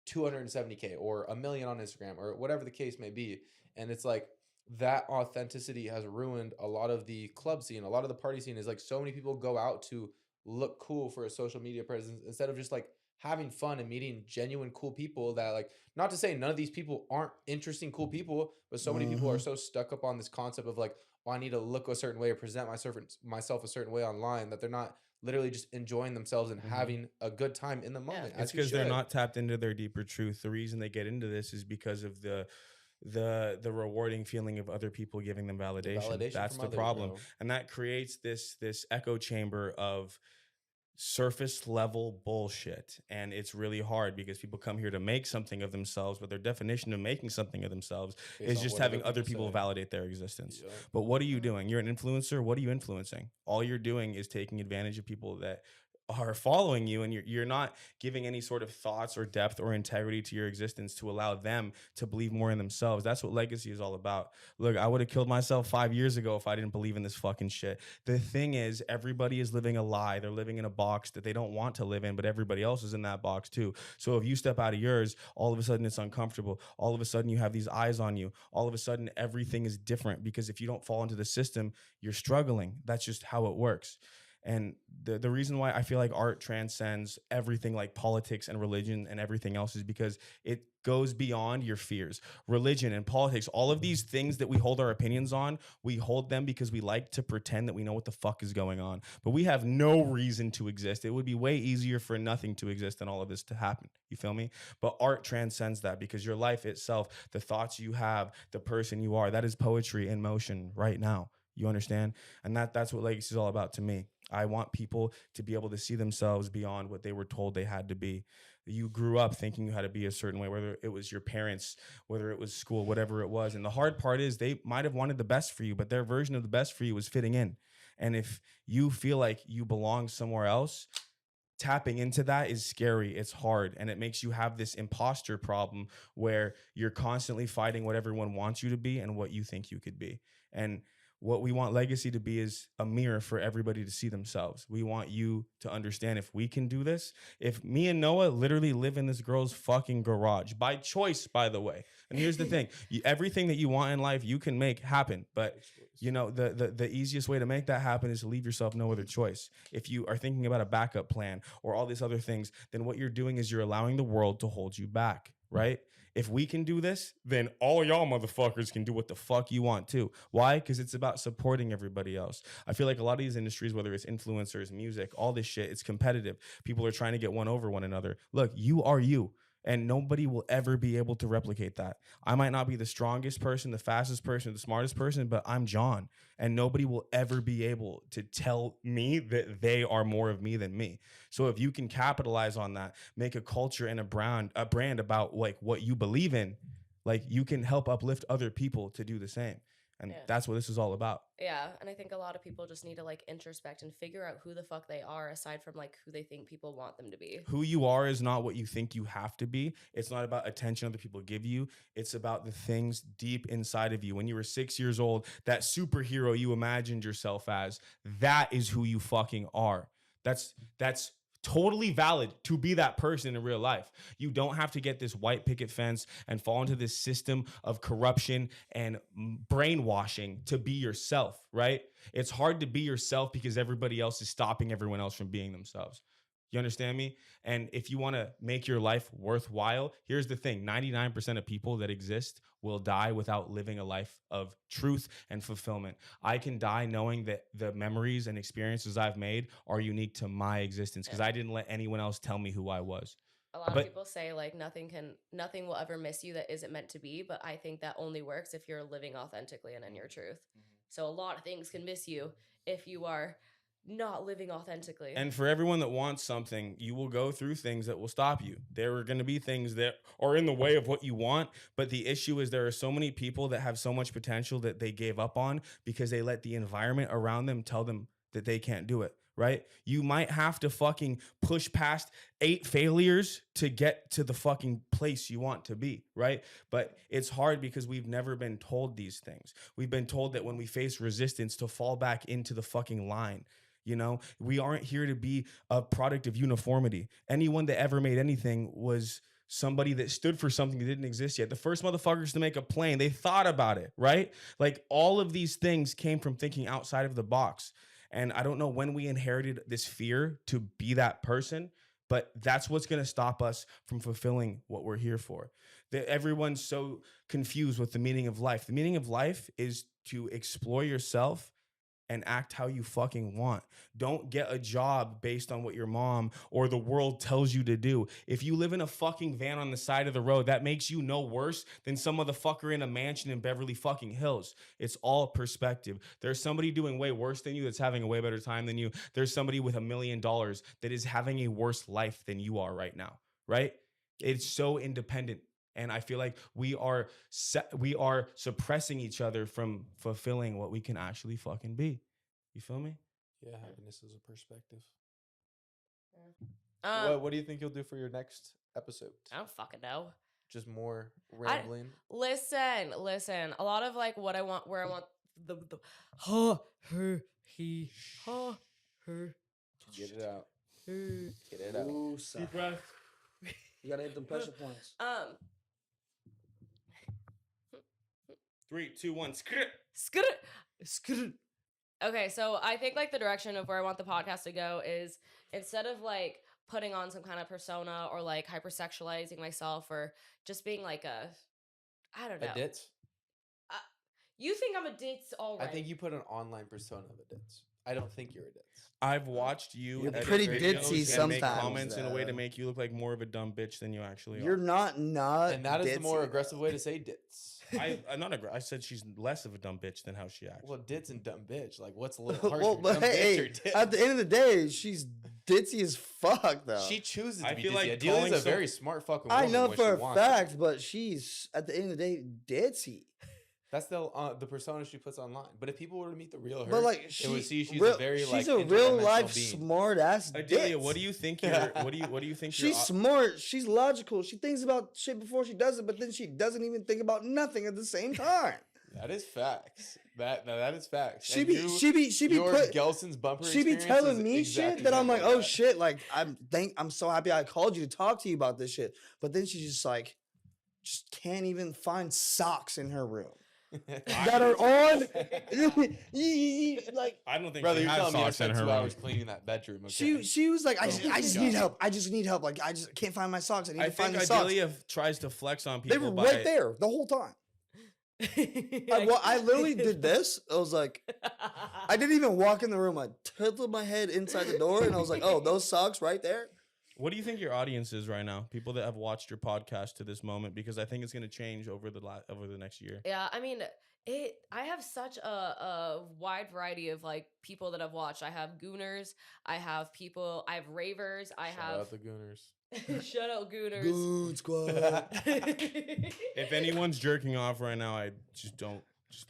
270K or a million on Instagram or whatever the case may be. And it's like that authenticity has ruined a lot of the club scene, a lot of the party scene. Is like so many people go out to look cool for a social media presence instead of just like having fun and meeting genuine cool people. That like, not to say none of these people aren't interesting cool people, but so many people are so stuck up on this concept of like, oh, I need to look a certain way or present myself a certain way online, that they're not literally just enjoying themselves and having a good time in the moment. It's because they're not tapped into their deeper truth. The reason they get into this is because of the rewarding feeling of other people giving them validation. validation That's from the others, problem. bro. And that creates this echo chamber of surface level bullshit. And it's really hard because people come here to make something of themselves, but their definition of making something of themselves Based is on just what having other other people people say. validate their existence. Yeah. But what are you doing? You're an influencer. What are you influencing? All you're doing is taking advantage of people that are following you, and you're not giving any sort of thoughts or depth or integrity to your existence to allow them to believe more in themselves. That's what legacy is all about. Look, I would have killed myself 5 years ago if I didn't believe in this fucking shit. The thing is, everybody is living a lie. They're living in a box that they don't want to live in, but everybody else is in that box too. So if you step out of yours, all of a sudden it's uncomfortable. All of a sudden you have these eyes on you. All of a sudden everything is different, because if you don't fall into the system, you're struggling. That's just how it works. And the reason why I feel like art transcends everything like politics and religion and everything else is because it goes beyond your fears. Religion and politics, all of these things that we hold our opinions on, we hold them because we like to pretend that we know what the fuck is going on. But we have no reason to exist. It would be way easier for nothing to exist than all of this to happen. You feel me? But art transcends that because your life itself, the thoughts you have, the person you are, that is poetry in motion right now. You understand? And that's what legacy is all about to me. I want people to be able to see themselves beyond what they were told they had to be. You grew up thinking you had to be a certain way, whether it was your parents, whether it was school, whatever it was. And the hard part is they might have wanted the best for you, but their version of the best for you was fitting in. And if you feel like you belong somewhere else, tapping into that is scary. It's hard. And it makes you have this imposter problem where you're constantly fighting what everyone wants you to be and what you think you could be. And what we want legacy to be is a mirror for everybody to see themselves. We want you to understand if we can do this. If me and Noah literally live in this girl's fucking garage by choice, by the way. And here's the thing, everything that you want in life, you can make happen. But you know, the easiest way to make that happen is to leave yourself no other choice. If you are thinking about a backup plan or all these other things, then what you're doing is you're allowing the world to hold you back, right? If we can do this, then all y'all motherfuckers can do what the fuck you want too. Why? Because it's about supporting everybody else. I feel like a lot of these industries, whether it's influencers, music, all this shit, it's competitive. People are trying to get one over one another. Look, you are you. And nobody will ever be able to replicate that. I might not be the strongest person, the fastest person, the smartest person, but I'm John. And nobody will ever be able to tell me that they are more of me than me. So if you can capitalize on that, make a culture and a brand about like what you believe in, like you can help uplift other people to do the same. And that's what this is all about. Yeah, and I think a lot of people just need to like introspect and figure out who the fuck they are aside from like who they think people want them to be. Who you are is not what you think you have to be. It's not about attention other people give you. It's about the things deep inside of you. When you were 6 years old, that superhero you imagined yourself as, that is who you fucking are. That's totally valid to be that person in real life. You don't have to get this white picket fence and fall into this system of corruption and brainwashing to be yourself, right? It's hard to be yourself because everybody else is stopping everyone else from being themselves. You understand me? And if you want to make your life worthwhile, here's the thing. 99% of people that exist will die without living a life of truth and fulfillment. I can die knowing that the memories and experiences I've made are unique to my existence because I didn't let anyone else tell me who I was. A lot of people say like nothing will ever miss you that isn't meant to be, but I think that only works if you're living authentically and in your truth. So a lot of things can miss you if you are not living authentically. And for everyone that wants something, you will go through things that will stop you. There are going to be things that are in the way of what you want, but the issue is there are so many people that have so much potential that they gave up on because they let the environment around them tell them that they can't do it, right? You might have to fucking push past 8 failures to get to the fucking place you want to be, right? But it's hard because we've never been told these things. We've been told that when we face resistance to fall back into the fucking line. You know, we aren't here to be a product of uniformity. Anyone that ever made anything was somebody that stood for something that didn't exist yet. The first motherfuckers to make a plane, they thought about it, right? Like all of these things came from thinking outside of the box. And I don't know when we inherited this fear to be that person, but that's what's going to stop us from fulfilling what we're here for. That everyone's so confused with the meaning of life. The meaning of life is to explore yourself and act how you fucking want. Don't get a job based on what your mom or the world tells you to do. If you live in a fucking van on the side of the road, that makes you no worse than some motherfucker in a mansion in Beverly fucking Hills. It's all perspective. There's somebody doing way worse than you that's having a way better time than you. There's somebody with $1 million that is having a worse life than you are right now, right? It's so independent. And I feel like we are suppressing each other from fulfilling what we can actually fucking be. You feel me? Yeah, happiness is a perspective. Yeah. What do you think you'll do for your next episode? I don't fucking know. Just more rambling? Listen. A lot of like what I want, where I want the her, he, her. Get it out. Her. Get it out. Ooh, Deep breath. You gotta hit them pressure points. 3, 2, 1. Skr. Okay, so I think like the direction of where I want the podcast to go is instead of like putting on some kind of persona or like hypersexualizing myself or just being like I don't know. A ditz? You think I'm a ditz already? I think you put an online persona of a ditz. I don't think you're a ditz. I've watched you You're edit pretty videos ditzy and make sometimes, comments in a way to though. make you look like more of a dumb bitch than you actually You're are. not. And that is the more ditzy. aggressive way to say ditz. I'm not I said she's less of a dumb bitch than how she acts. Well, ditz and dumb bitch. Like, what's a little harsher? Well, but dumb bitch hey, or ditz? at the end of the day, she's ditzy as fuck, though. She chooses I to be feel ditzy. like Adelia's calling a some- very smart fucking I woman know when for she a wants it. fact, but she's at the end of the day ditzy. That's the persona she puts online. But if people were to meet the real her, But like they would see she's real, a very like she's a real interdimensional life being. smart ass. Adelia, what do you think you're what do you think She's you're smart. She's logical. She thinks about shit before she does it, but then she doesn't even think about nothing at the same time. That is facts. That is facts. She And be you- she be your put. Gelson's bumper. She be experience telling is me exactly shit that I'm like, like oh that. shit, like I'm so happy I called you to talk to you about this shit. But then she just like just can't even find socks in her room that are on. Like I don't think Brother, she you're has telling me I socks in spent her 2 room. hours cleaning that bedroom. Okay? she was like, I Oh just, my I just God. need help. I just need help. Like I just can't find my socks. I need I to find think the socks. Adelia tries to flex on They people were by right there the whole time. I literally did this. I was like, I didn't even walk in the room. I tilted my head inside the door, and I was like, "Oh, those socks right there." What do you think your audience is right now? People that have watched your podcast to this moment, because I think it's going to change over the next year. Yeah, I mean, I have such a wide variety of like people that I've watched. I have gooners, I have ravers, I Shout have out the Gooners. shout out gooners. Good squad. If anyone's jerking off right now, I just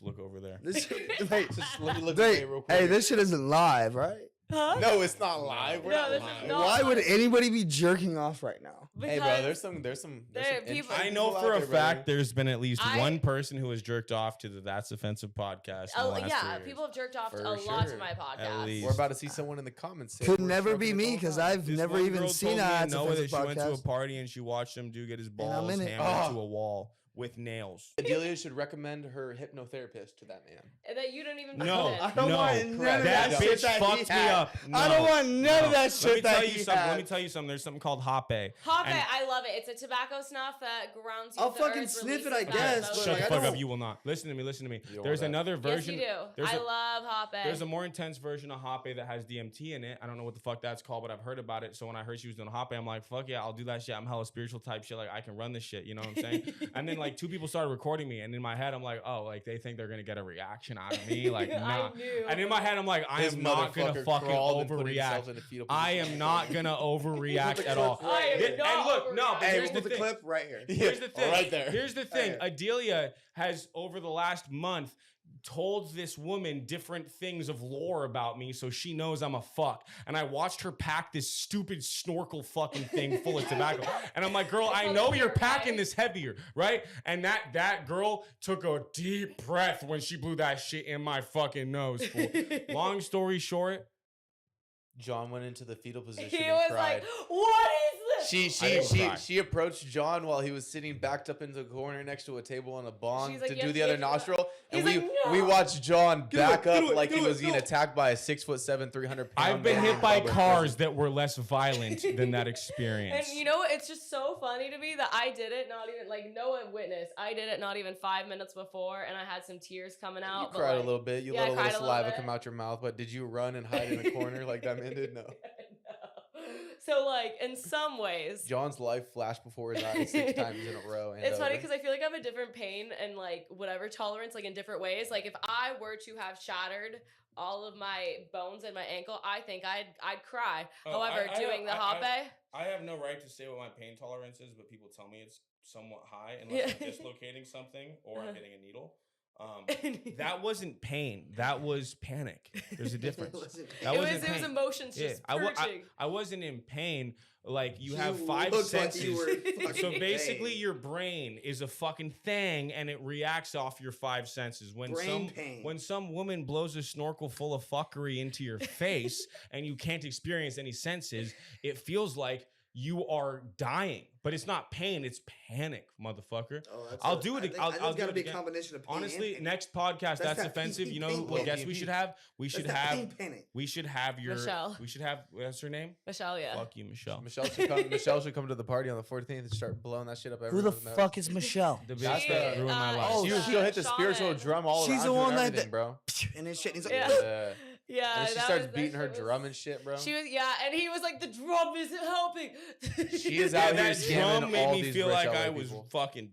look over there. This shit, wait, Just let me look wait, at it real quick. hey, this shit isn't live, right? Huh? No, it's not live. We're No, not this is live. not Why would live. anybody be jerking off right now? Hey, bro, Because there's some there are interesting people- I know people for out a there, fact brother. there's been at least I- one person who has jerked off to the That's Offensive podcast. In the last 3 yeah, years. people have jerked off For a lot to sure. my At podcast. least. We're about to see someone in the comments. say Could we're never be stroking me the because ball. I've This never one even girl seen told me a in Noah that offensive she went to a podcast. party and she watched him get his I'm balls in it. hammered Oh. to a wall with nails. Adelia should recommend her hypnotherapist to that man. And that you don't even No, know I don't no, want none Correct. of that that bitch shit that he fucked me had. up. I don't No, want none of that shit Let me that tell he you something. had. Let me tell you something. There's something called Hape. Hoppe, And- I love it. It's a tobacco snuff that grounds you. I'll to fucking earth, sniff it, releases I that guess, emotion. but, Shut like, the I fuck up. don't- You will not. Listen to me. Listen to me. You don't There's want that. another Yes, version. you do. There's I a- love Hoppe. There's a more intense version of Hape that has DMT in it. I don't know what the fuck that's called, but I've heard about it. So when I heard she was doing Hape, I'm like, fuck yeah, I'll do that shit. I'm hella spiritual type shit. Like I can run this shit. You know what I'm saying? And then like 2 people started recording me, and in my head I'm like, oh, like they think they're gonna get a reaction out of me. Like nah. I knew. And in my head I'm like, I This am not gonna motherfucker fucking crawled and put himself overreact. in a fetal I position. am not gonna overreact at all. I am And not look, no, but overreacting. here's the the thing. clip right here. Here's the thing. Right there. Here's the thing. Right Adelia has over the last month told this woman different things of lore about me so she knows I'm a fuck. And I watched her pack this stupid snorkel fucking thing full of tobacco. And I'm like, girl, I know you're packing this heavier, right? And that girl took a deep breath when she blew that shit in my fucking nose. Fool. Long story short, John went into the fetal position He and was cried. like, "What is this?" didn't cry. She approached John while he was sitting backed up into the corner next to a table on a bong She's like, to "You do have the to other get to the-" nostril, and He's we like, "No." we watched John back it, up do it, like do he it, was being no. attacked by a 6'7", 300 pound. I've been man hit in by Melbourne cars prison. that were less violent than that And experience. you know what? It's just so funny to me that I did it, not even like Noah witnessed. I did it not even 5 minutes before, and I had some tears coming You out. but, cried like, a little bit. You yeah, I let a cried little a little saliva bit. come out your mouth, but did you run and hide in a corner like that man did? No. No. So like in some ways, John's life flashed before his eyes 6 times in a row. And it's funny over. because I feel like I have a different pain and like whatever tolerance, like in different ways. Like if I were to have shattered all of my bones in my ankle, I think I'd cry. Oh, However, I doing the don't- hoppe, I have no right to say what my pain tolerance is, but people tell me it's somewhat high unless I'm dislocating something or I'm getting a needle. That wasn't pain. That was panic. There's a difference. That it wasn't was pain. emotions Yeah, just I purging. wasn't in pain. Like you have You 5 looked like senses. you were in fucking So basically, pain. your brain is a fucking thing, and it reacts off your 5 senses. Brain pain. When some woman blows a snorkel full of fuckery into your face, and you can't experience any senses, it feels like you are dying. But it's not pain, it's panic, motherfucker. Oh, I'll do it. I'll do gotta it be again. a combination of pain Honestly, and next podcast, that's that offensive. pain- You know pain what guess panic. we should have? We should have. panic. We should have your. Michelle. We should have. What's her name? Michelle, yeah. Fuck you, Michelle. Michelle should come to the party on the 14th and start blowing that shit up. Who the everyone's nose. fuck is Michelle? The That's bitch that the- ruined my life. Oh, She'll hit the Shauna. spiritual drum all She's around the you one and that- everything, bro. And then shit. He's like, Yeah. Yeah. Yeah, And she that starts was- beating that her shit was- drum and shit, bro. She was, and he was like, the drum isn't helping. She is Yeah, out here that scamming drum made all me these feel rich like LA I was people. fucking,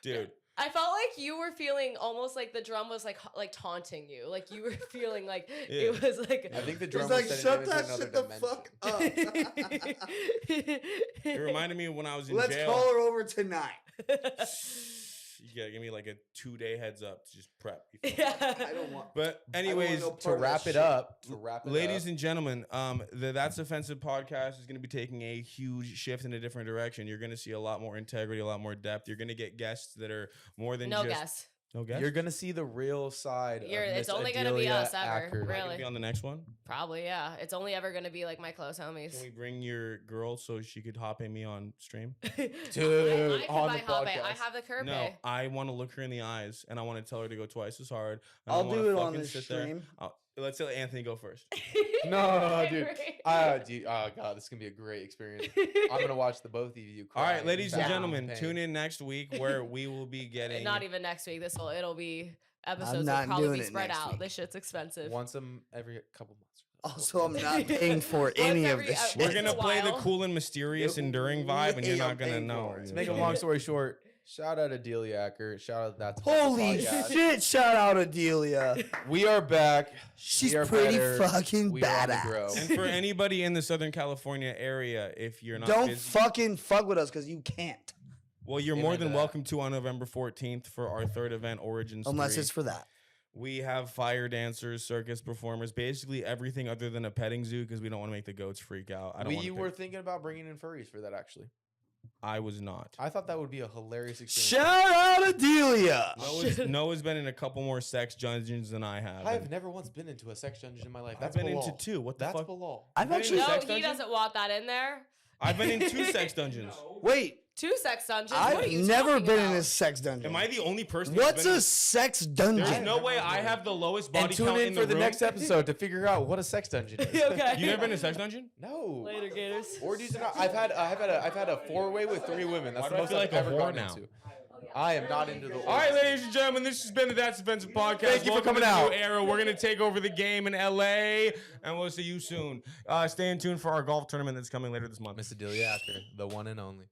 dude. I felt like you were feeling almost like the drum was like taunting you. Like you were feeling like Yeah. it was like. I think the he's drum like, was shut sending that him into shit another the dimension. fuck up. It reminded me of when I was in Let's jail. call her over tonight. You gotta give me like a 2-day heads up to just prep. before. Yeah. I don't want. But I don't anyways, want no To part of wrap that it shit. up, ladies and gentlemen, the That's Offensive podcast is going to be taking a huge shift in a different direction. You're going to see a lot more integrity, a lot more depth. You're going to get guests that are more than No just guess. no guests. you're gonna see the real side. It's of only Miss gonna be Adelia us ever, Acker. Am I gonna really. be on the next one. Probably, yeah. It's only ever gonna be like my close homies. Can we bring your girl so she could hop in me on stream? Dude, I can on buy the Hop. I podcast. have the curb No, pay. I want to look her in the eyes and I want to tell her to go twice as hard. and I I'll wanna do it on fucking this sit there. stream. Let's let Anthony go first. No, dude. Oh god, this is gonna be a great experience. I'm gonna watch the both of you. All right, cry ladies and in gentlemen, pain. tune in next week where we will be getting. Not even next week. It'll be episodes will not probably doing be it spread next out. week. This shit's expensive. once every couple months. Also, I'm not paying for any of this Once shit. We're Once gonna a play the while. cool and mysterious, enduring vibe, and you're Yeah, not I'm gonna paying know. for it. To make a long story short, shout out to Deelz Acker. Shout out that's Holy podcast. shit! Shout out Adelia. We are back. She's We are pretty better. fucking We are on the badass. grow. And for anybody in the Southern California area, if you're not Don't busy, fucking fuck with us because you can't. well, you're Amen more to than that. welcome to on November 14th for our third event, Origins. Unless 3. it's for that. We have fire dancers, circus performers, basically everything other than a petting zoo because we don't want to make the goats freak out. I don't. We wanna were pick- thinking about bringing in furries for that. Actually, I was not. I thought that would be a hilarious experience. Shout out Adelia. Noah's been in a couple more sex dungeons than I have. I've never once been into a sex dungeon in my life. I've That's been Bilal. into 2. What the That's fuck? Bilal. I've been in actually a No, sex he dungeon? doesn't want that in there. I've been in 2 sex dungeons. wait. 2 sex dungeons. What are I've you never talking been about? in a sex dungeon. Am I the only person? who's What's been in a sex dungeon? There's no way I have the lowest body And tune count in in for the room. next episode to figure out what a sex dungeon is. Okay. You never been in a sex dungeon? No. Later, Gators. Orgies are not. I've had a 4-way with 3 women. That's Why the do I most feel I've like a ever whore gone now? into. I am not into the. All right, ladies and gentlemen, this has been the That's Offensive podcast. Thank you for Welcome coming to the out. New era. We're gonna take over the game in LA, and we'll see you soon. Stay in tune for our golf tournament that's coming later this month. Miss Adelia Acker, the one and only.